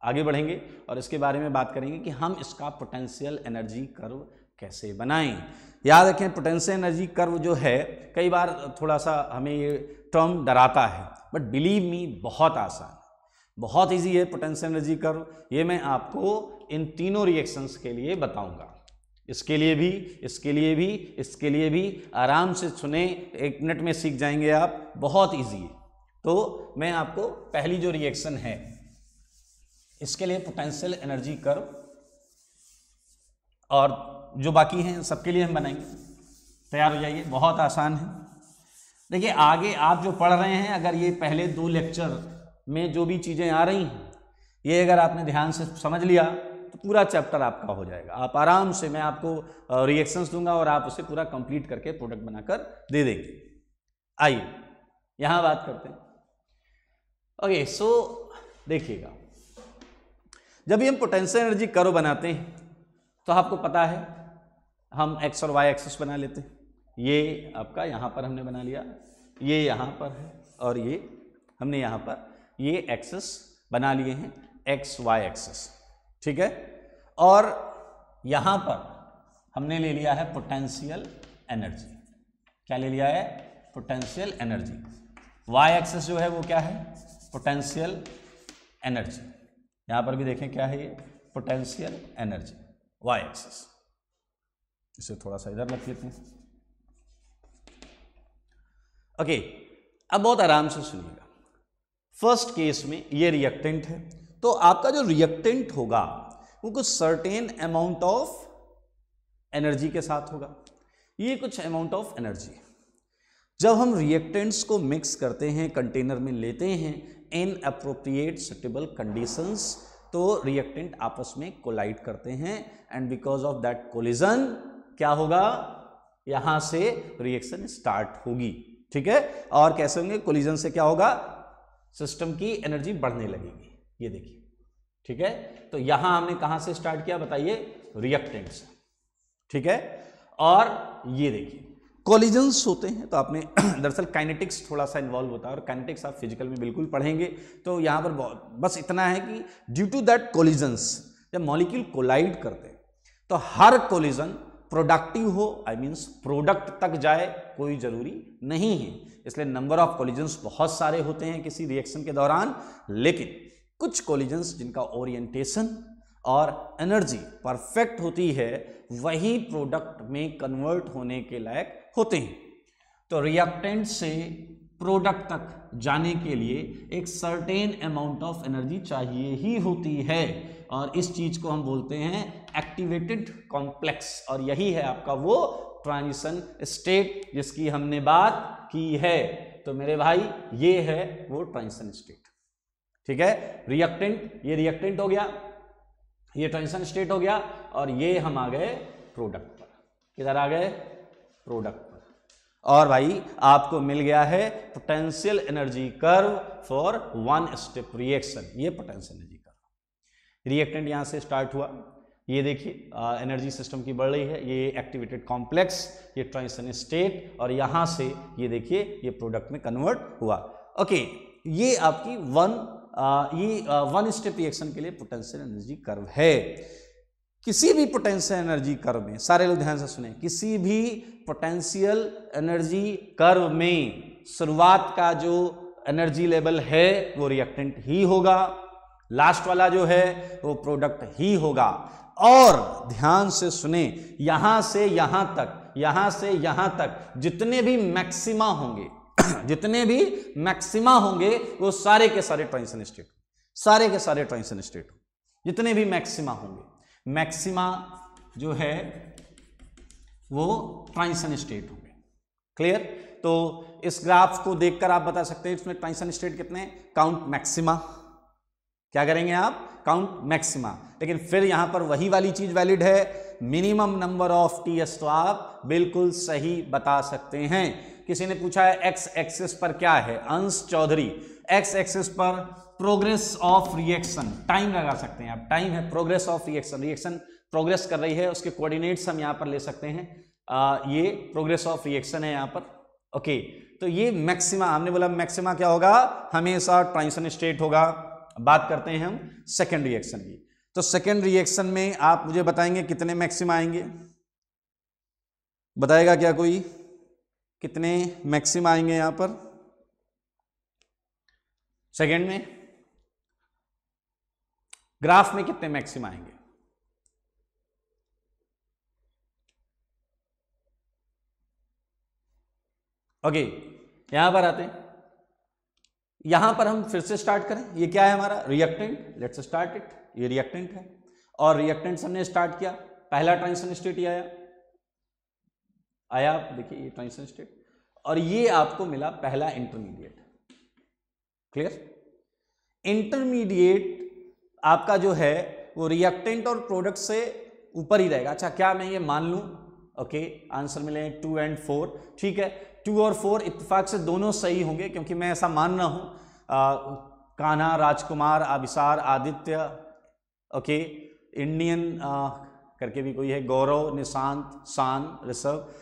आगे बढ़ेंगे और इसके बारे में बात करेंगे कि हम इसका पोटेंशियल एनर्जी कर्व कैसे बनाएं। याद रखें पोटेंशियल एनर्जी कर्व जो है, कई बार थोड़ा सा हमें ये टर्म डराता है, बट बिलीव मी बहुत आसान, बहुत इजी है पोटेंशियल एनर्जी कर्व। ये मैं आपको इन तीनों रिएक्शंस के लिए बताऊंगा, इसके लिए भी, इसके लिए भी, इसके लिए भी। आराम से सुने, 1 मिनट में सीख जाएंगे आप, बहुत इजी है। तो मैं आपको पहली जो रिएक्शन है इसके लिए पोटेंशियल एनर्जी कर्व, और जो बाकी हैं सबके लिए हम बनाएंगे। तैयार हो जाइए, बहुत आसान है। देखिए आगे आप जो पढ़ रहे हैं, अगर ये पहले 2 लेक्चर में जो भी चीजें आ रही हैं, ये अगर आपने ध्यान से समझ लिया तो पूरा चैप्टर आपका हो जाएगा। आप आराम से, मैं आपको रिएक्शंस दूंगा और आप उसे पूरा कंप्लीट करके प्रोडक्ट बनाकर दे देंगे। आइए यहां बात करते हैं। ओके, सो देखिएगा, जब भी हम पोटेंशियल एनर्जी कर्व बनाते हैं तो आपको पता है हम एक्स और वाई एक्सिस बना लेते हैं। ये आपका यहां पर हमने बना लिया, ये यहां पर है, और ये हमने यहां पर ये एक्सिस बना लिए हैं, एक्स वाई एक्सिस, ठीक है। और यहां पर हमने ले लिया है पोटेंशियल एनर्जी। क्या ले लिया है? Potential energy. वाई एक्सिस जो है वो क्या है? Potential energy. यहां पर भी देखें क्या है ये? Potential energy Y axis. इसे थोड़ा सा इधर रख लेते हैं। ओके, अब बहुत आराम से सुनिएगा। फर्स्ट केस में ये रिएक्टेंट है, तो आपका जो रिएक्टेंट होगा वो कुछ सर्टेन अमाउंट ऑफ एनर्जी के साथ होगा। ये कुछ अमाउंट ऑफ एनर्जी। जब हम रिएक्टेंट्स को मिक्स करते हैं, कंटेनर में लेते हैं इन अप्रोप्रिएट सुटेबल कंडीशंस, तो रिएक्टेंट आपस में कोलाइड करते हैं and because of that collision क्या होगा? यहां से रिएक्शन स्टार्ट होगी। ठीक है, और कैसे होंगे? कोलिजन से क्या होगा? सिस्टम की एनर्जी बढ़ने लगेगी। ये देखिए, ठीक है। तो यहां हमने कहां से स्टार्ट किया बताइए? रिएक्टेंट से। ठीक है, और ये देखिए कोलिजन्स होते हैं, तो आपने दरअसल काइनेटिक्स थोड़ा सा इन्वॉल्व होता है, और काइनेटिक्स आप फिजिकल में बिल्कुल पढ़ेंगे। तो यहां पर बस इतना है कि ड्यू टू दैट कोलिजन्स, जब मॉलिक्यूल कोलाइड करते हैं तो हर कोलिजन प्रोडक्टिव हो, आई मीन्स प्रोडक्ट तक जाए, कोई जरूरी नहीं है। इसलिए नंबर ऑफ कोलिजन्स बहुत सारे होते हैं किसी रिएक्शन के दौरान, लेकिन कुछ कोलिजन्स जिनका ओरिएंटेशन और एनर्जी परफेक्ट होती है वही प्रोडक्ट में कन्वर्ट होने के लायक होते हैं। तो रिएक्टेंट से प्रोडक्ट तक जाने के लिए एक सर्टेन अमाउंट ऑफ एनर्जी चाहिए ही होती है, और इस चीज को हम बोलते हैं एक्टिवेटेड कॉम्प्लेक्स, और यही है आपका वो ट्रांजिशन स्टेट जिसकी हमने बात की है। तो मेरे भाई ये है वो ट्रांजिशन स्टेट। ठीक है, रिएक्टेंट, ये रिएक्टेंट हो गया, ये ट्रांजिशन स्टेट हो गया, और ये हम आ गए प्रोडक्ट पर। किधर आ गए? प्रोडक्ट पर। और भाई आपको मिल गया है potential energy curve for one step reaction. ये पोटेंशियल एनर्जी कर्व, रिएक्टेंट यहां से स्टार्ट हुआ, ये देखिए एनर्जी सिस्टम की बढ़ रही है, ये एक्टिवेटेड कॉम्प्लेक्स, ये ट्रांजिशन स्टेट, और यहां से ये देखिए ये प्रोडक्ट में कन्वर्ट हुआ। ओके, ये आपकी वन स्टेप रिएक्शन के लिए पोटेंशियल एनर्जी कर्व है। किसी भी पोटेंशियल एनर्जी कर्व में, सारे लोग ध्यान से सुने, किसी भी पोटेंशियल एनर्जी कर्व में शुरुआत का जो एनर्जी लेवल है वो रिएक्टेंट ही होगा, लास्ट वाला जो है वो प्रोडक्ट ही होगा। और ध्यान से सुने, यहां से यहां तक, यहां से यहां तक जितने भी मैक्सिमा होंगे जितने भी मैक्सिमा होंगे वो सारे के सारे ट्रांजिशन स्टेट, सारे के सारे ट्रांजिशन स्टेट, जितने भी मैक्सिमा होंगे, मैक्सिमा जो है वो ट्रांजिशन स्टेट होंगे। क्लियर? तो इस ग्राफ को देखकर आप बता सकते हैं इसमें ट्रांजिशन स्टेट कितने? Count maxima. क्या करेंगे आप? Count maxima. लेकिन फिर यहां पर वही वाली चीज वैलिड है, मिनिमम नंबर ऑफ टीएस, तो आप बिल्कुल सही बता सकते हैं। किसी ने पूछा है एक्स एक्सिस पर क्या है? अंश चौधरी, एक्स एक्सिस पर प्रोग्रेस ऑफ रिएक्शन, टाइम लगा सकते हैं आप, टाइम है, progress of reaction, reaction progress कर रही है, उसके कोऑर्डिनेट्स हम यहां पर ले सकते हैं, ये प्रोग्रेस ऑफ रिएक्शन है यहां पर। ओके, तो ये मैक्सिमा, हमने बोला मैक्सिमा क्या होगा? हमेशा ट्रांजिशन स्टेट होगा। बात करते हैं हम सेकेंड रिएक्शन की। तो सेकेंड रिएक्शन में आप मुझे बताएंगे कितने मैक्सिमा आएंगे? बताएगा क्या कोई? कितने मैक्सिमा आएंगे यहां पर सेकेंड में? ग्राफ में कितने मैक्सिमा आएंगे? ओके, यहां पर आते हैं, यहां पर हम फिर से स्टार्ट करें। ये क्या है हमारा? रिएक्टेंट। Let's start it. ये रिएक्टेंट है, और रिएक्टेंट हमने स्टार्ट किया, पहला ट्रांजिशन स्टेट ये आया, देखिए ये ट्रांजिशन स्टेट, और ये आपको मिला पहला इंटरमीडिएट। क्लियर? इंटरमीडिएट आपका जो है वो रिएक्टेंट और प्रोडक्ट से ऊपर ही रहेगा। अच्छा, क्या मैं ये मान लूं? ओके, आंसर मिले 2 और 4। ठीक है, 2 और 4 इत्तेफाक से दोनों सही होंगे, क्योंकि मैं ऐसा मान रहा हूं कान्हा, राजकुमार, आबिसार, आदित्य, ओके, इंडियन करके भी कोई है, गौरव, निशांत, शान, ऋषभ।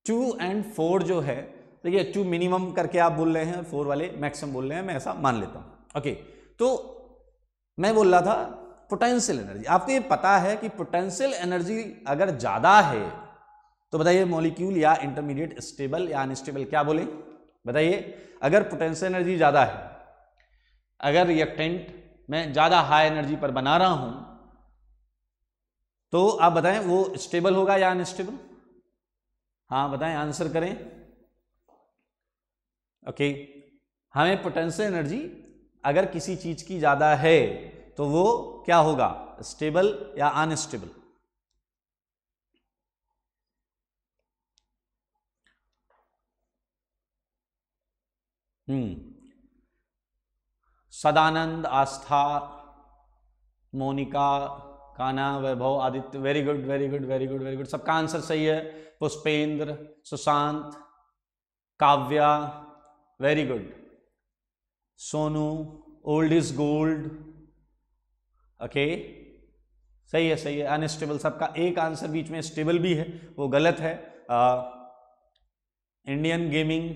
2 और 4 जो है, देखिए 2 मिनिमम करके आप बोल रहे हैं और 4 वाले मैक्सिमम बोल रहे हैं, मैं ऐसा मान लेता हूं। ओके, तो मैं बोल रहा था पोटेंशियल एनर्जी, आपको ये पता है कि पोटेंशियल एनर्जी अगर ज्यादा है तो बताइए मॉलिक्यूल या इंटरमीडिएट स्टेबल या अनस्टेबल, क्या बोले बताइए। अगर पोटेंशियल एनर्जी ज्यादा है, अगर रिएक्टेंट मैं ज्यादा हाई एनर्जी पर बना रहा हूं तो आप बताएं वो स्टेबल होगा या अनस्टेबल? हाँ बताएं, आंसर करें। ओके, हमें पोटेंशियल एनर्जी अगर किसी चीज की ज्यादा है तो वो क्या होगा, स्टेबल या unstable? Sadanand, Aastha, Monika, Kana, Vaibhav, Aditya, very good very good very good very good, सबका आंसर सही है। Pushpendra, Sushant, Kavya, very good. Sonu, old is gold, okay सही है सही है। अनस्टेबल, सबका एक आंसर बीच में स्टेबल भी है, वो गलत है। इंडियन गेमिंग,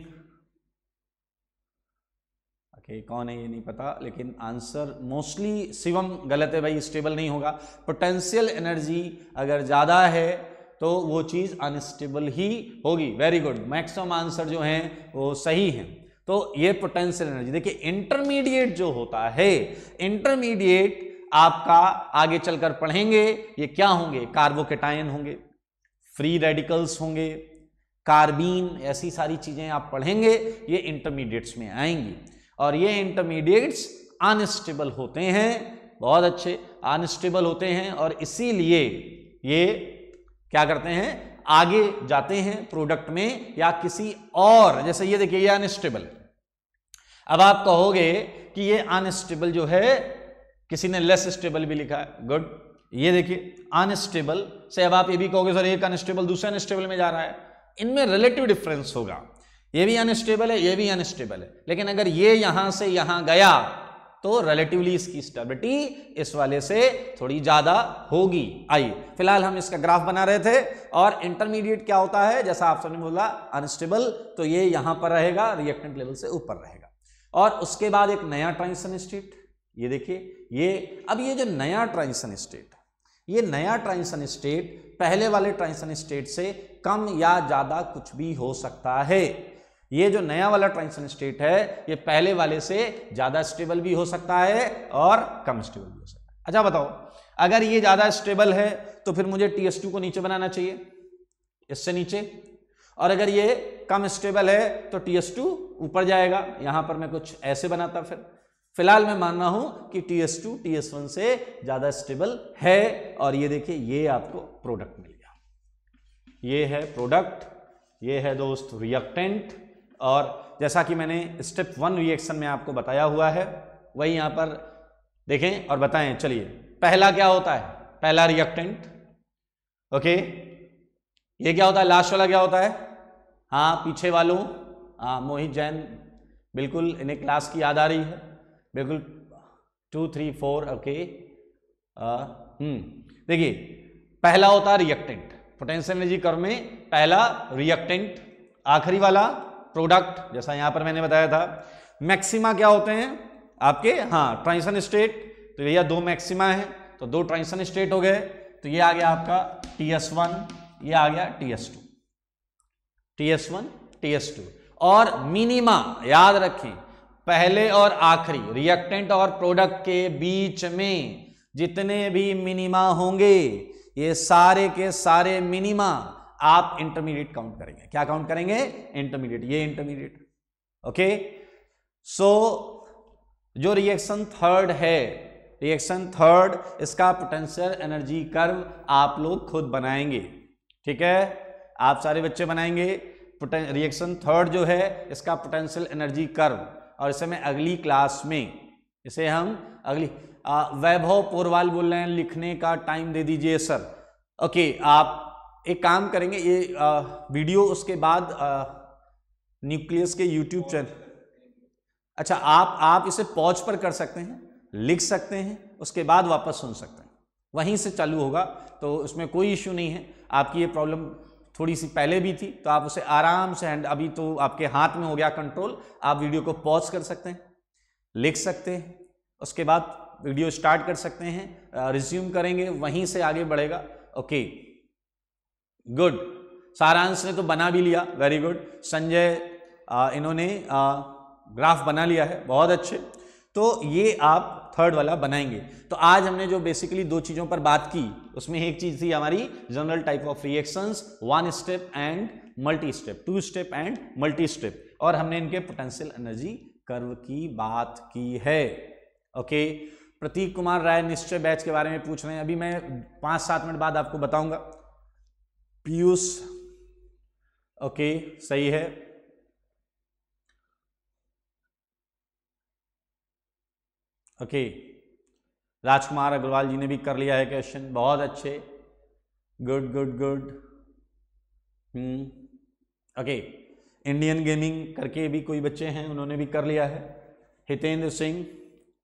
ओके कौन है ये नहीं पता, लेकिन आंसर मोस्टली शिवम गलत है भाई, स्टेबल नहीं होगा। पोटेंशियल एनर्जी अगर ज्यादा है तो वो चीज अनस्टेबल ही होगी। वेरी गुड, मैक्सिमम आंसर जो हैं वो सही हैं। तो ये पोटेंशियल एनर्जी। देखिए इंटरमीडिएट जो होता है, इंटरमीडिएट आपका आगे चलकर पढ़ेंगे ये क्या होंगे, कार्बोकेटायन होंगे, फ्री रेडिकल्स होंगे, कार्बीन, ऐसी सारी चीजें आप पढ़ेंगे, ये इंटरमीडिएट्स में आएंगी। और ये इंटरमीडिएट्स अनस्टेबल होते हैं, बहुत अच्छे अनस्टेबल होते हैं, और इसीलिए ये क्या करते हैं, आगे जाते हैं प्रोडक्ट में या किसी और, जैसे ये देखिए ये अनस्टेबल। अब आप कहोगे कि ये अनस्टेबल जो है, किसी ने लेस स्टेबल भी लिखा है, गुड। ये देखिए अनस्टेबल से अब आप ये भी कहोगे सर एक अनस्टेबल दूसरे अनस्टेबल में जा रहा है, इनमें रिलेटिव डिफरेंस होगा, ये भी अनस्टेबल है ये भी अनस्टेबल है, लेकिन अगर ये यहां से यहां गया तो रिलेटिवली इसकी स्टेबिलिटी इस वाले से थोड़ी ज्यादा होगी। आइए फिलहाल हम इसका ग्राफ बना रहे थे। और इंटरमीडिएट क्या होता है, जैसा आप सबने बोला अनस्टेबल, तो ये यहां पर रहेगा, रिएक्टेंट लेवल से ऊपर रहेगा। और उसके बाद एक नया ट्रांजिशन स्टेट, ये देखिए ये, अब ये जो नया ट्रांजिशन स्टेट, ये नया ट्रांजिशन स्टेट पहले वाले ट्रांजिशन स्टेट से कम या ज्यादा कुछ भी हो सकता है। ये जो नया वाला ट्रांजिशन स्टेट है ये पहले वाले से ज्यादा स्टेबल भी हो सकता है और कम स्टेबल भी हो सकता है। अच्छा बताओ, अगर ये ज्यादा स्टेबल है तो फिर मुझे TS2 को नीचे बनाना चाहिए, इससे नीचे, और अगर ये कम स्टेबल है तो TS2 ऊपर जाएगा। यहां पर मैं कुछ ऐसे बनाता, फिलहाल मैं मान रहा हूं कि TS2 TS1 से ज्यादा स्टेबल है। और ये देखिए ये आपको प्रोडक्ट मिल गया, ये है प्रोडक्ट, ये है दोस्त रिएक्टेंट। और जैसा कि मैंने स्टेप 1 रिएक्शन में आपको बताया हुआ है वही यहां पर देखें और बताएं। चलिए पहला क्या होता है, पहला रिएक्टेंट, ओके, ये क्या होता है, लास्ट वाला क्या होता है, हाँ पीछे वालों, हाँ मोहित जैन, बिल्कुल इन्हें क्लास की याद आ रही है, बिल्कुल 2 3 4, ओके। देखिए पहला होता है रिएक्टेंट, पोटेंशियल एनर्जी कर्व में पहला रिएक्टेंट, आखिरी वाला प्रोडक्ट, जैसा यहां पर मैंने बताया था। मैक्सिमा क्या होते हैं आपके, हाँ ट्रांजिशन स्टेट, तो भैया 2 मैक्सिमा है तो 2 ट्रांजिशन स्टेट हो गए, तो ये आ गया आपका TS1, ये आ गया TS2, TS1 TS2। और मिनिमा याद रखें, पहले और आखिरी रिएक्टेंट और प्रोडक्ट के बीच में जितने भी मिनिमा होंगे ये सारे के सारे मिनिमा आप इंटरमीडिएट काउंट करेंगे। क्या काउंट करेंगे, इंटरमीडिएट, ये इंटरमीडिएट, ओके। सो जो रिएक्शन थर्ड है, रिएक्शन थर्ड, इसका पोटेंशियल एनर्जी कर्व आप लोग खुद बनाएंगे, ठीक है, आप सारे बच्चे बनाएंगे। रिएक्शन थर्ड जो है इसका पोटेंशियल एनर्जी कर्व, और इसे मैं अगली क्लास में, इसे हम अगली, वैभव पोरवाल बोल रहे हैं लिखने का टाइम दे दीजिए सर, ओके। आप एक काम करेंगे, ये वीडियो उसके बाद न्यूक्लियस के यूट्यूब चैनल, अच्छा आप इसे पॉज पर कर सकते हैं, लिख सकते हैं, उसके बाद वापस सुन सकते हैं, वहीं से चालू होगा, तो उसमें कोई इश्यू नहीं है। आपकी ये प्रॉब्लम थोड़ी सी पहले भी थी तो आप उसे आराम से अभी तो आपके हाथ में हो गया कंट्रोल, आप वीडियो को पॉज कर सकते हैं, लिख सकते हैं, उसके बाद वीडियो स्टार्ट कर सकते हैं, रिज्यूम करेंगे, वहीं से आगे बढ़ेगा। ओके गुड, सारांश ने तो बना भी लिया, वेरी गुड। संजय इन्होंने ग्राफ बना लिया है, बहुत अच्छे। तो ये आप थर्ड वाला बनाएंगे। तो आज हमने जो बेसिकली दो चीजों पर बात की, उसमें एक चीज थी हमारी general type of reactions, one step and multi step, two step and multi step, और हमने इनके पोटेंशियल एनर्जी कर्व की बात की है। ओके, प्रतीक कुमार राय निश्चय बैच के बारे में पूछ रहे हैं, अभी मैं 5-7 मिनट बाद आपको बताऊंगा। पीयूष, ओके सही है। ओके, राजकुमार अग्रवाल जी ने भी कर लिया है क्वेश्चन, बहुत अच्छे, good good good. Okay, Indian gaming करके भी कोई बच्चे हैं, उन्होंने भी कर लिया है। हितेंद्र सिंह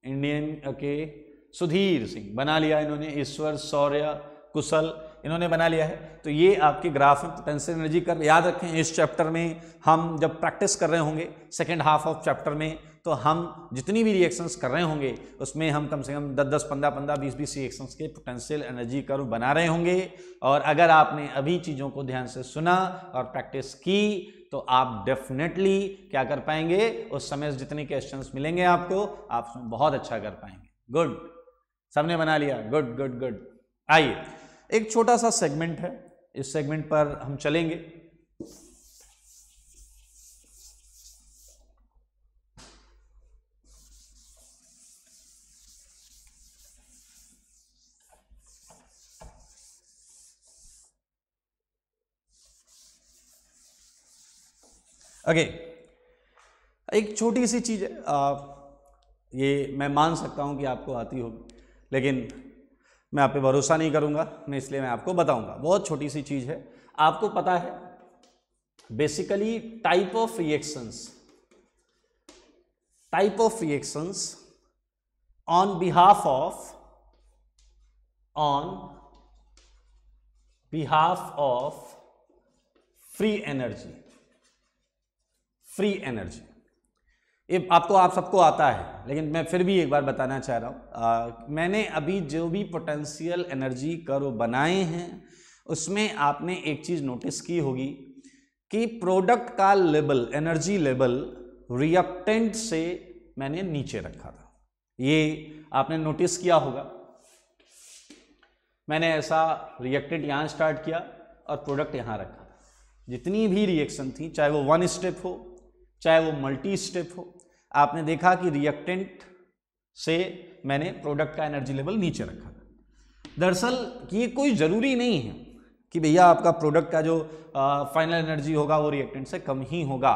इंडियन, ओके, सुधीर सिंह बना लिया इन्होंने, ईश्वर, शौर्य, कुशल, इन्होंने बना लिया है। तो ये आपके ग्राफ में पोटेंशियल एनर्जी कर्व। याद रखें इस चैप्टर में हम जब प्रैक्टिस कर रहे होंगे सेकेंड हाफ ऑफ चैप्टर में, तो हम जितनी भी रिएक्शंस कर रहे होंगे उसमें हम कम से कम 10-10, 15-15, 20-20 रिएक्शंस के पोटेंशियल एनर्जी कर्व बना रहे होंगे। और अगर आपने अभी चीज़ों को ध्यान से सुना और प्रैक्टिस की तो आप डेफिनेटली क्या कर पाएंगे, उस समय जितने क्वेश्चंस मिलेंगे आपको, आप उसमें बहुत अच्छा कर पाएंगे। गुड, सबने बना लिया, गुड गुड गुड। आइए, एक छोटा सा सेगमेंट है, इस सेगमेंट पर हम चलेंगे। ओके, एक छोटी सी चीज़ है, ये मैं मान सकता हूँ कि आपको आती होगी, लेकिन मैं आप पे भरोसा नहीं करूँगा, मैं इसलिए मैं आपको बताऊँगा। बहुत छोटी सी चीज़ है। आपको पता है basically type of reactions on behalf of free energy, ये आपको, आप सबको आता है, लेकिन मैं फिर भी एक बार बताना चाह रहा हूँ। मैंने अभी जो भी पोटेंशियल एनर्जी कर्व बनाए हैं उसमें आपने एक चीज़ नोटिस की होगी कि प्रोडक्ट का लेवल, एनर्जी लेवल रिएक्टेंट से मैंने नीचे रखा था। ये आपने नोटिस किया होगा। मैंने ऐसा रिएक्टेंट यहाँ स्टार्ट किया और प्रोडक्ट यहाँ रखा था। जितनी भी रिएक्शन थी, चाहे वो वन स्टेप हो चाहे वो मल्टी स्टेप हो, आपने देखा कि रिएक्टेंट से मैंने प्रोडक्ट का एनर्जी लेवल नीचे रखा था। दरअसल ये कोई ज़रूरी नहीं है कि भैया आपका प्रोडक्ट का जो फाइनल एनर्जी होगा वो रिएक्टेंट से कम ही होगा।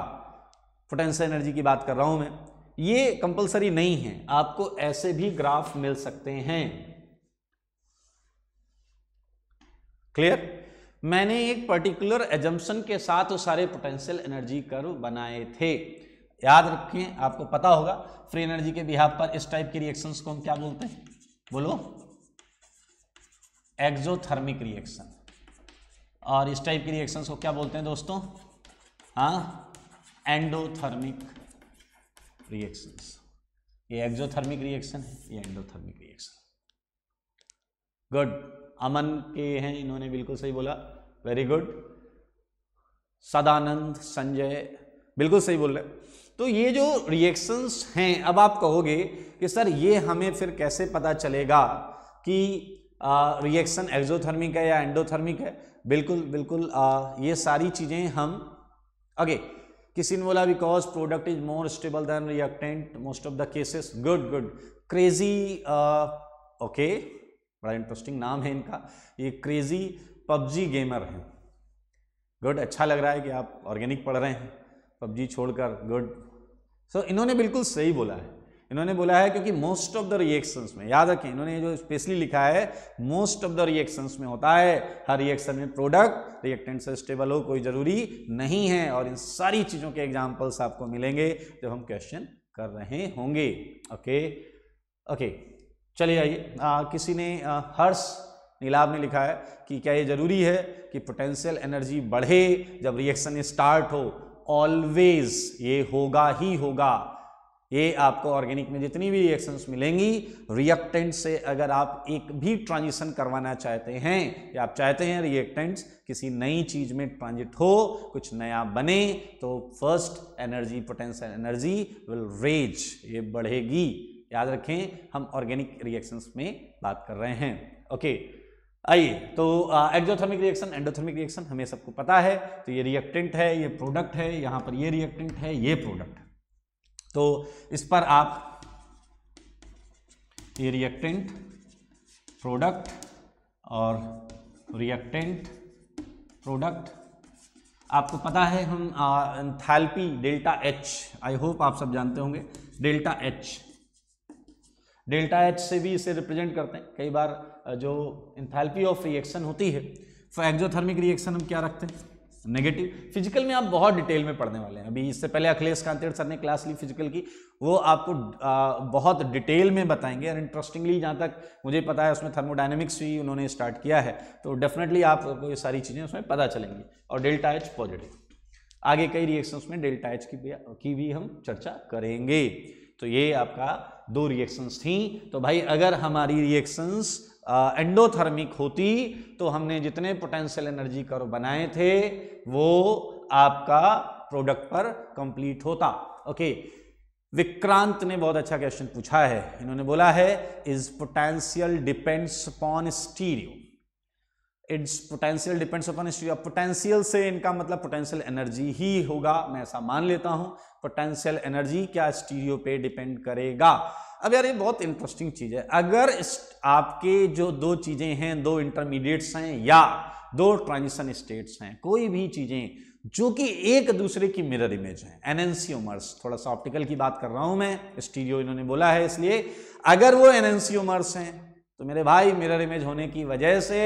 पोटेंशियल एनर्जी की बात कर रहा हूं मैं, ये कंपलसरी नहीं है। आपको ऐसे भी ग्राफ मिल सकते हैं। क्लियर? मैंने एक पर्टिकुलर एजम्पशन के साथ वो सारे पोटेंशियल एनर्जी कर्व बनाए थे। याद रखें, आपको पता होगा फ्री एनर्जी के बिहाफ पर इस टाइप की रिएक्शंस को हम क्या बोलते हैं, बोलो? Exothermic reaction. और इस टाइप की रिएक्शंस को क्या बोलते हैं दोस्तों? हाँ, एंडोथर्मिक रिएक्शंस। ये एक्सोथर्मिक रिएक्शन है, ये एंडोथर्मिक रिएक्शन। गुड, अमन के हैं, इन्होंने बिल्कुल सही बोला, वेरी गुड। सदानंद, संजय बिल्कुल सही बोल रहे। तो ये जो रिएक्शंस हैं, अब आप कहोगे कि सर ये हमें फिर कैसे पता चलेगा कि रिएक्शन एक्सोथर्मिक है या एंडोथर्मिक है? बिल्कुल बिल्कुल, ये सारी चीज़ें हम आगे, किसी ने बोला because product is more stable then reactant most of the cases. Good good, crazy, okay, बड़ा इंटरेस्टिंग नाम है इनका, ये क्रेजी पबजी गेमर हैं। गुड, अच्छा लग रहा है कि आप ऑर्गेनिक पढ़ रहे हैं पबजी छोड़कर। गुड, सो इन्होंने बिल्कुल सही बोला है। इन्होंने बोला है क्योंकि मोस्ट ऑफ द रिएक्शंस में, याद रखें इन्होंने जो स्पेशली लिखा है, मोस्ट ऑफ द रिएक्शंस में होता है, हर रिएक्शन में प्रोडक्ट रिएक्टेंट से स्टेबल हो कोई जरूरी नहीं है। और इन सारी चीज़ों के एग्जाम्पल्स आपको मिलेंगे जब हम क्वेश्चन कर रहे होंगे। ओके ओके, चलिए आइए, किसी ने हर्ष नीलाभ ने लिखा है कि क्या ये जरूरी है कि पोटेंशियल एनर्जी बढ़े जब रिएक्शन स्टार्ट हो? ऑलवेज ये होगा ही होगा। ये आपको ऑर्गेनिक में जितनी भी रिएक्शंस मिलेंगी, रिएक्टेंट से अगर आप एक भी ट्रांजिशन करवाना चाहते हैं या आप चाहते हैं रिएक्टेंट्स किसी नई चीज में ट्रांजिट हो, कुछ नया बने, तो first energy potential energy will raise, ये बढ़ेगी। याद रखें हम ऑर्गेनिक रिएक्शंस में बात कर रहे हैं। ओके, आइए तो एक्सोथर्मिक रिएक्शन, एंडोथर्मिक रिएक्शन हमें सबको पता है। तो ये रिएक्टेंट है, ये प्रोडक्ट है, यहाँ पर ये रिएक्टेंट है, ये प्रोडक्ट है। तो इस पर आप ये रिएक्टेंट, प्रोडक्ट और रिएक्टेंट, प्रोडक्ट, आपको पता है हम enthalpy delta H, I hope आप सब जानते होंगे, डेल्टा एच से भी इसे रिप्रेजेंट करते हैं। कई बार जो एंथैल्पी ऑफ रिएक्शन होती है, फॉर एक्सोथर्मिक रिएक्शन हम क्या रखते हैं, नेगेटिव। फिजिकल में आप बहुत डिटेल में पढ़ने वाले हैं, अभी इससे पहले अखिलेश कांतेड़ सर ने क्लास ली फिजिकल की, वो आपको बहुत डिटेल में बताएंगे। और इंटरेस्टिंगली जहाँ तक मुझे पता है उसमें थर्मोडायनेमिक्स भी उन्होंने स्टार्ट किया है, तो डेफिनेटली आपको ये सारी चीज़ें उसमें पता चलेंगी। और डेल्टा एच पॉजिटिव, आगे कई रिएक्शंस में डेल्टा एच की भी हम चर्चा करेंगे। तो ये आपका 2 रिएक्शंस थी। तो भाई अगर हमारी रिएक्शंस एंडोथर्मिक होती तो हमने जितने पोटेंशियल एनर्जी कर्व बनाए थे वो आपका प्रोडक्ट पर कंप्लीट होता। ओके, विक्रांत ने बहुत अच्छा क्वेश्चन पूछा है, इन्होंने बोला है is potential depends upon stereo, it's potential depends upon stereo. Potential से इनका मतलब पोटेंशियल एनर्जी ही होगा, मैं ऐसा मान लेता हूं। पोटेंशियल एनर्जी क्या स्टीरियो पे डिपेंड करेगा? अब यार ये बहुत इंटरेस्टिंग चीज है। अगर आपके जो 2 चीजें हैं, 2 इंटरमीडिएट्स हैं या 2 ट्रांजिशन स्टेट्स हैं, कोई भी चीजें जो कि एक दूसरे की मिरर इमेज है, एनेंसियोमर्स, थोड़ा सा ऑप्टिकल की बात कर रहा हूं मैं, स्टीरियो इन्होंने बोला है, इसलिए अगर वो एनेंसियोमर्स हैं तो मेरे भाई मिरर इमेज होने की वजह से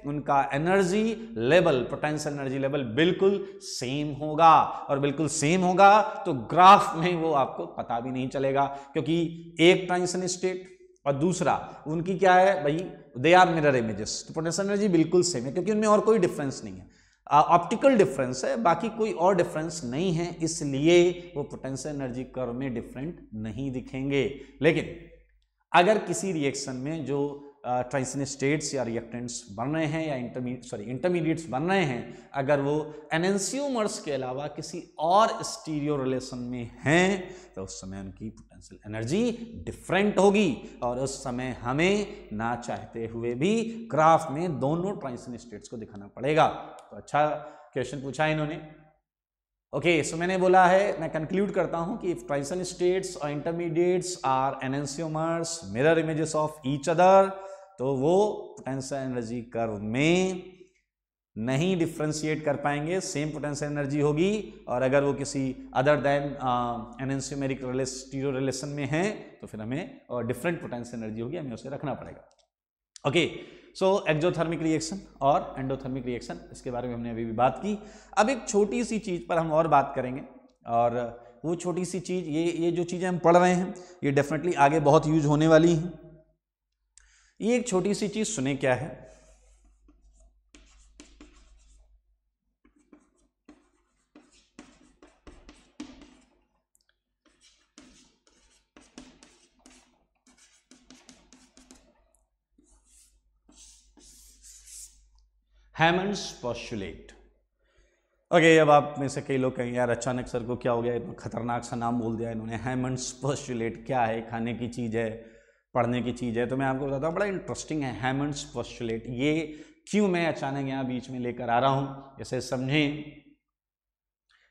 उनका energy level, potential energy level बिल्कुल सेम होगा। और बिल्कुल सेम होगा तो ग्राफ में वो आपको पता भी नहीं चलेगा, क्योंकि एक ट्रांजिशन स्टेट और दूसरा उनकी क्या है भाई, दे आर मिरर इमेजेस, तो पोटेंशियल एनर्जी बिल्कुल सेम है, क्योंकि उनमें और कोई डिफरेंस नहीं है, ऑप्टिकल डिफरेंस है, बाकी कोई और डिफरेंस नहीं है, इसलिए वो पोटेंशियल एनर्जी कर्व में डिफरेंट नहीं दिखेंगे। लेकिन अगर किसी रिएक्शन में जो ट्रांजिशन स्टेट्स या रिएक्टेंट्स बन रहे हैं या इंटरमीडिएट्स बन रहे हैं, अगर वो एनेंसियोमर्स के अलावा किसी और स्टीरियो रिलेशन में हैं तो उस समय उनकी पोटेंशियल एनर्जी डिफरेंट होगी, और उस समय हमें ना चाहते हुए भी ग्राफ में दोनों ट्रांजिशन स्टेट्स को दिखाना पड़ेगा। तो अच्छा क्वेश्चन पूछा है इन्होंने। ओके, सो मैंने बोला है, मैं कंक्लूड करता हूं कि इफ ट्रांजिशन स्टेट्स और intermediates are enantiomers, mirror images of each other, तो वो पोटेंशियल एनर्जी कर्व में नहीं डिफ्रेंशिएट कर पाएंगे, सेम पोटेंशियल एनर्जी होगी। और अगर वो किसी अदर देन एनेंसियोमेरिक स्टीरियो रिलेशन में है तो फिर हमें डिफरेंट पोटेंशियल एनर्जी होगी, हमें उसे रखना पड़ेगा। ओके, सो एक्सोथर्मिक रिएक्शन और एंडोथर्मिक रिएक्शन, इसके बारे में हमने अभी भी बात की। अब एक छोटी सी चीज पर हम और बात करेंगे, और वो छोटी सी चीज, ये जो चीजें हम पढ़ रहे हैं ये डेफिनेटली आगे बहुत यूज होने वाली हैं। ये एक छोटी सी चीज सुने क्या है, हैमंड्स पोस्टुलेट। ओके, अब आप में से कई लोग कहेंगे यार अचानक सर को क्या हो गया, इतना खतरनाक सा नाम बोल दिया इन्होंने, हैमंड्स पोस्टुलेट क्या है, खाने की चीज़ है, पढ़ने की चीज़ है? तो मैं आपको बताता हूँ, बड़ा इंटरेस्टिंग है हैमंड्स पोस्टुलेट। ये क्यों मैं अचानक यहाँ बीच में लेकर आ रहा हूँ, इसे समझें।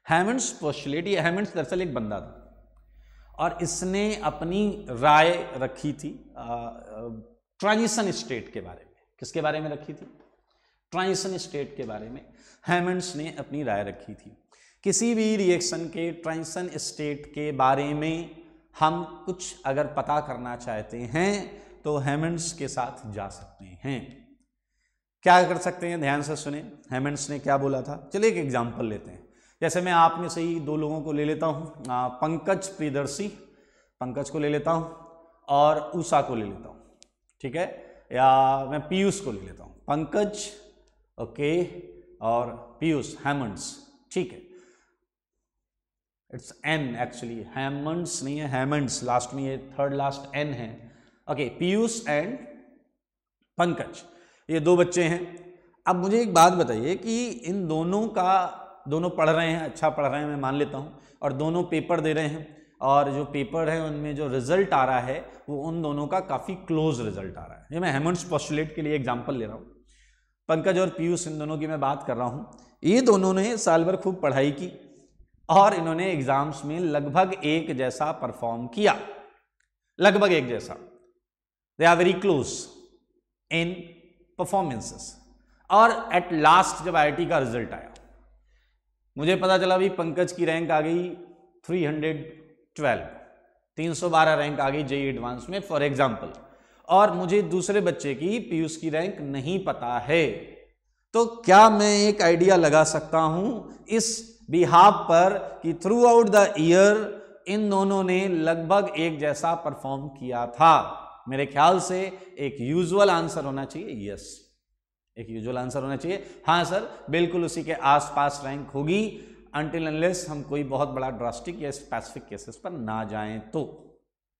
हैमंड्स पोस्टुलेट, ये हैमंड्स दरअसल एक बंदा था और इसने अपनी राय रखी थी ट्रांजिशन स्टेट के बारे में। किसके बारे में रखी थी? ट्रांजिशन स्टेट के बारे में हैमंड्स ने अपनी राय रखी थी। किसी भी रिएक्शन के ट्रांजिशन स्टेट के बारे में हम कुछ अगर पता करना चाहते हैं तो हैमंड्स के साथ जा सकते हैं। क्या कर सकते हैं, ध्यान से सुने, हैमंड्स ने क्या बोला था। चलिए एक एग्जांपल लेते हैं। जैसे मैं आप में से ही 2 लोगों को ले लेता हूँ, पंकज प्रियदर्शी, पंकज को ले लेता हूँ और उषा को ले लेता हूँ, ठीक है, या मैं पीयूष को ले लेता हूँ। पंकज, ओके, और पीयूष, हैमंड्स, ठीक है। इट्स एन एक्चुअली, हैमंड्स नहीं है, हैमंड्स लास्ट में, ये थर्ड लास्ट एन है। ओके, पीयूष एंड पंकज, ये दो बच्चे हैं। अब मुझे एक बात बताइए कि इन दोनों का, दोनों पढ़ रहे हैं, अच्छा पढ़ रहे हैं मैं मान लेता हूँ, और दोनों पेपर दे रहे हैं, और जो पेपर है उनमें जो रिजल्ट आ रहा है वो उन दोनों का काफ़ी क्लोज रिजल्ट आ रहा है। ये मैं हेमंड्स पोस्टुलेट के लिए एग्जांपल ले रहा हूँ। पंकज और पीयूष, इन दोनों की मैं बात कर रहा हूँ। ये दोनों ने साल भर खूब पढ़ाई की और इन्होंने एग्जाम्स में लगभग एक जैसा परफॉर्म किया, लगभग एक जैसा। They are very close in performances. और एट लास्ट जब आईआईटी का रिजल्ट आया, मुझे पता चला भी पंकज की रैंक आ गई 312 रैंक आ गई जेईई एडवांस में फॉर एग्जांपल, और मुझे दूसरे बच्चे की, पीयूष की रैंक नहीं पता है। तो क्या मैं एक आइडिया लगा सकता हूं इस बिहाफ पर कि through out the year in दोनों ने लगभग एक जैसा परफॉर्म किया था? मेरे ख्याल से एक यूजुअल आंसर होना चाहिए, यस, एक यूजुअल आंसर होना चाहिए, हाँ सर बिल्कुल उसी के आसपास रैंक होगी, अनटिल अनलेस हम कोई बहुत बड़ा ड्रास्टिक या स्पेसिफिक केसेस पर ना जाएं तो।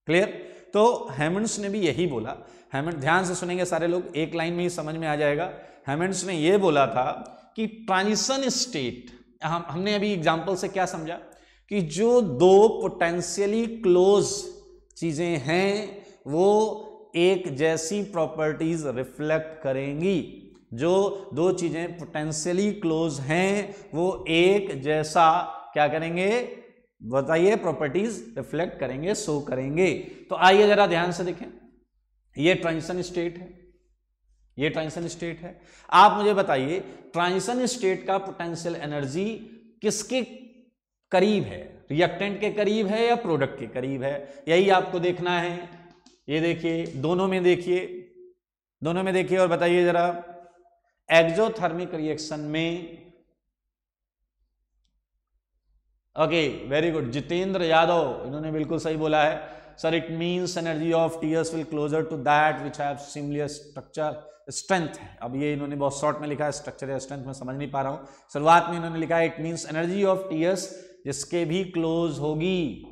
क्लियर? तो हेमंड्स ने भी यही बोला। हेमंड, ध्यान से सुनेंगे सारे लोग, एक लाइन में ही समझ में आ जाएगा। हेमंड्स ने यह बोला था कि ट्रांजिशन स्टेट, हमने अभी एग्जांपल से क्या समझा कि जो दो पोटेंशियली क्लोज चीजें हैं वो एक जैसी प्रॉपर्टीज रिफ्लेक्ट करेंगी। जो दो चीजें पोटेंशियली क्लोज हैं वो एक जैसा क्या करेंगे, बताइए, प्रॉपर्टीज रिफ्लेक्ट करेंगे, शो करेंगे। तो आइए जरा ध्यान से देखें, ये ट्रांजिशन स्टेट है, ये ट्रांजिशन स्टेट है। आप मुझे बताइए ट्रांजिशन स्टेट का पोटेंशियल एनर्जी किसके करीब है? रिएक्टेंट के करीब है या प्रोडक्ट के करीब है? यही आपको देखना है। ये देखिए, दोनों में देखिए, दोनों में देखिए और बताइए जरा। एक्सोथर्मिक रिएक्शन में, okay very good, Jitendra Yadav, इन्होंने बिल्कुल सही बोला है sir, it means energy of TS will closer to that which have similar structure strength है। अब ये इन्होंने बहुत शॉर्ट में लिखा है, स्ट्रक्चर या स्ट्रेंथ में समझ नहीं पा रहा हूं। शुरुआत में इन्होंने लिखा है it means energy of TS जिसके भी क्लोज होगी।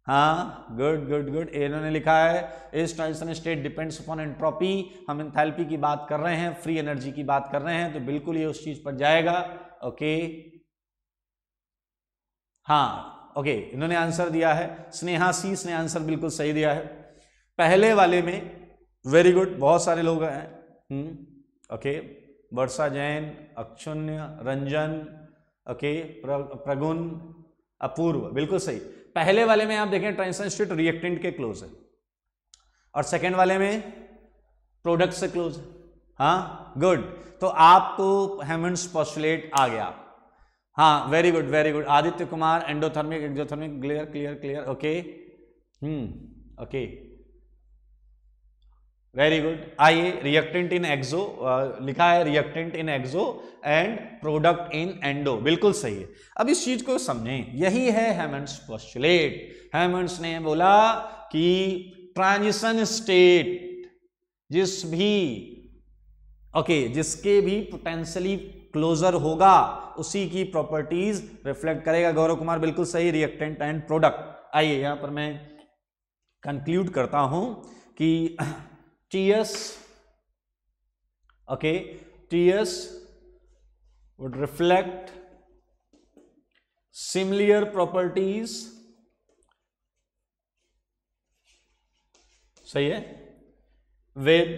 हाँ, गुड गुड गुड, इन्होंने लिखा है इस transition state depends upon entropy. हम एंथैल्पी की बात कर रहे हैं, फ्री एनर्जी की बात कर रहे हैं, तो बिल्कुल ये उस चीज पर जाएगा। ओके, हाँ ओके, इन्होंने आंसर दिया है। स्नेहा सी ने आंसर बिल्कुल सही दिया है पहले वाले में, वेरी गुड, बहुत सारे लोग हैं। ओके, वर्षा जैन, अक्षुण्य, रंजन, ओके, प्रगुण, अपूर्व, बिल्कुल सही। पहले वाले में आप देखें ट्रांजिशन स्टेट रिएक्टेंट के क्लोज है, और सेकेंड वाले में प्रोडक्ट से क्लोज है। हाँ गुड, तो आपको हेमंड्स पोस्टुलेट आ गया। हाँ very good very good. Aditya Kumar, endothermic exothermic, clear clear clear, okay okay very good. आइए, रिएक्टेंट इन एक्सो लिखा है, reactant in exo and product in endo, बिल्कुल सही है। अब इस चीज को समझें, यही है हेमंड्स पोस्टुलेट। हेमंड्स ने बोला कि ट्रांजिशन स्टेट जिस भी जिसके भी पोटेंशियली क्लोजर होगा उसी की प्रॉपर्टीज रिफ्लेक्ट करेगा। गौरव कुमार बिल्कुल सही, रिएक्टेंट एंड प्रोडक्ट। आइए यहां पर मैं कंक्लूड करता हूं कि TS would reflect similar properties, सही है, with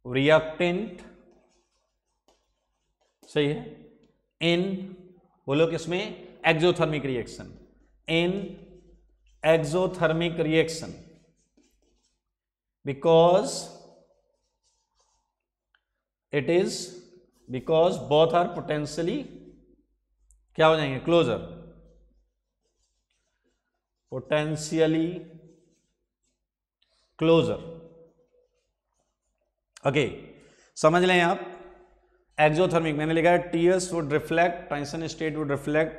reactant, सही है, in, बोलो किसमें, exothermic reaction, in exothermic reaction, because both are potentially क्या हो जाएंगे, क्लोजर, पोटेंशियली क्लोजर। ओके, समझ लें आप। एक्सोथर्मिक मैंने लिखा है TS would reflect, transition state would reflect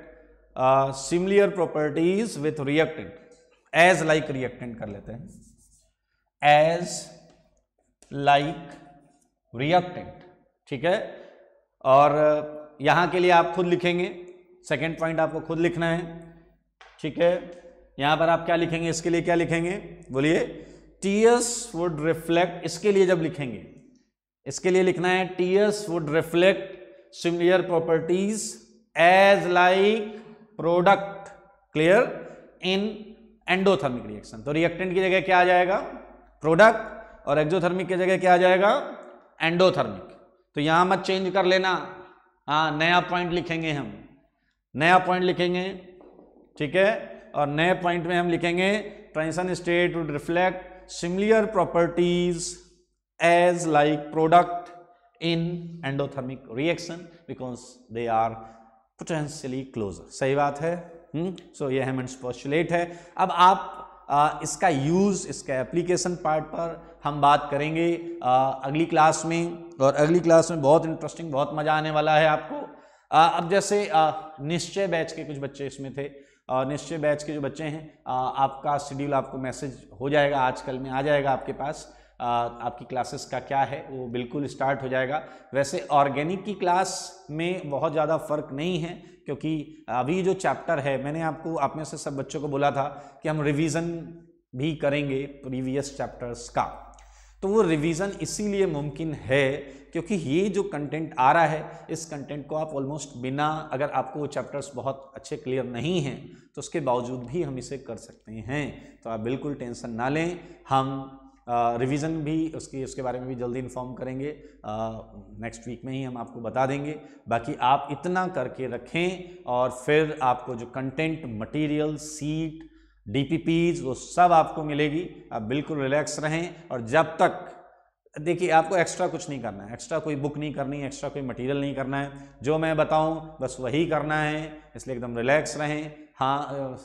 similar properties with reactant, as like reactant कर लेते हैं, as like reactant, ठीक है। और यहां के लिए आप खुद लिखेंगे सेकेंड पॉइंट आपको खुद लिखना है, ठीक है। यहां पर आप क्या लिखेंगे, इसके लिए क्या लिखेंगे, बोलिए, टीयर्स वुड रिफ्लेक्ट, इसके लिए जब लिखेंगे, इसके लिए लिखना है tiers would reflect similar properties as like product, clear, in endothermic reaction. तो रिएक्टेंट की जगह क्या आ जाएगा, प्रोडक्ट, और एक्सोथर्मिक की जगह क्या आ जाएगा, एंडोथर्मिक। तो यहां मत चेंज कर लेना, हाँ नया पॉइंट लिखेंगे हम, नया पॉइंट लिखेंगे, ठीक है। और नए पॉइंट में हम लिखेंगे transition state would reflect similar properties as like product in endothermic reaction because they are potentially closer. सही बात है। सो ये हेमंड्स पोस्टुलेट है। अब आप इसका यूज, इसका एप्लीकेशन पार्ट पर हम बात करेंगे अगली क्लास में, और अगली क्लास में बहुत इंटरेस्टिंग, बहुत मजा आने वाला है आपको। अब जैसे निश्चय बैच के कुछ बच्चे इसमें थे, निश्चय बैच के जो बच्चे हैं, आपका शेड्यूल आपको मैसेज हो जाएगा, आजकल में आ जाएगा आपके पास, आपकी क्लासेस का क्या है वो बिल्कुल स्टार्ट हो जाएगा। वैसे ऑर्गेनिक की क्लास में बहुत ज़्यादा फर्क नहीं है, क्योंकि अभी जो चैप्टर है, मैंने आपको, आप में से सब बच्चों को बोला था कि हम रिवीजन भी करेंगे प्रीवियस चैप्टर्स का। तो वो रिवीजन इसीलिए मुमकिन है क्योंकि ये जो कंटेंट आ रहा है, इस कंटेंट को आप ऑलमोस्ट बिना, अगर आपको वो चैप्टर्स बहुत अच्छे क्लियर नहीं हैं तो उसके बावजूद भी हम इसे कर सकते हैं। तो आप बिल्कुल टेंशन ना लें, हम रिवीजन भी उसके बारे में भी जल्दी इन्फॉर्म करेंगे, नेक्स्ट वीक में ही हम आपको बता देंगे। बाकी आप इतना करके रखें और फिर आपको जो कंटेंट, मटेरियल, सीट, DPPs वो सब आपको मिलेगी। आप बिल्कुल रिलैक्स रहें, और जब तक, देखिए आपको एक्स्ट्रा कुछ नहीं करना है, एक्स्ट्रा कोई बुक नहीं करनी है, एक्स्ट्रा कोई मटेरियल नहीं करना है, जो मैं बताऊं बस वही करना है, इसलिए एकदम रिलैक्स रहें। हाँ,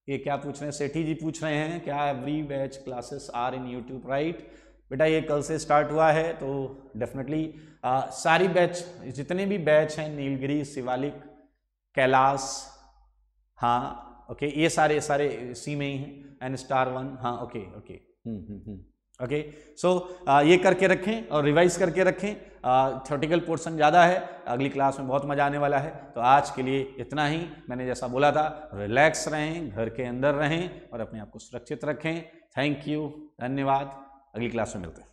ये क्या पूछ रहे हैं, सेठी जी पूछ रहे हैं, क्या every batch classes are in YouTube, right? बेटा ये कल से स्टार्ट हुआ है, तो डेफिनेटली सारी बैच, जितने भी बैच हैं, नीलगिरी, शिवालिक, कैलाश, हाँ ओके, ये सारे इसी में ही हैं, एन स्टार 1, हाँ ओके ओके ओके। सो ये करके रखें और रिवाइज करके रखें। थ्योरेटिकल पोर्शन ज़्यादा है, अगली क्लास में बहुत मज़ा आने वाला है। तो आज के लिए इतना ही। मैंने जैसा बोला था, रिलैक्स रहें, घर के अंदर रहें और अपने आप को सुरक्षित रखें। थैंक यू, धन्यवाद, अगली क्लास में मिलते हैं।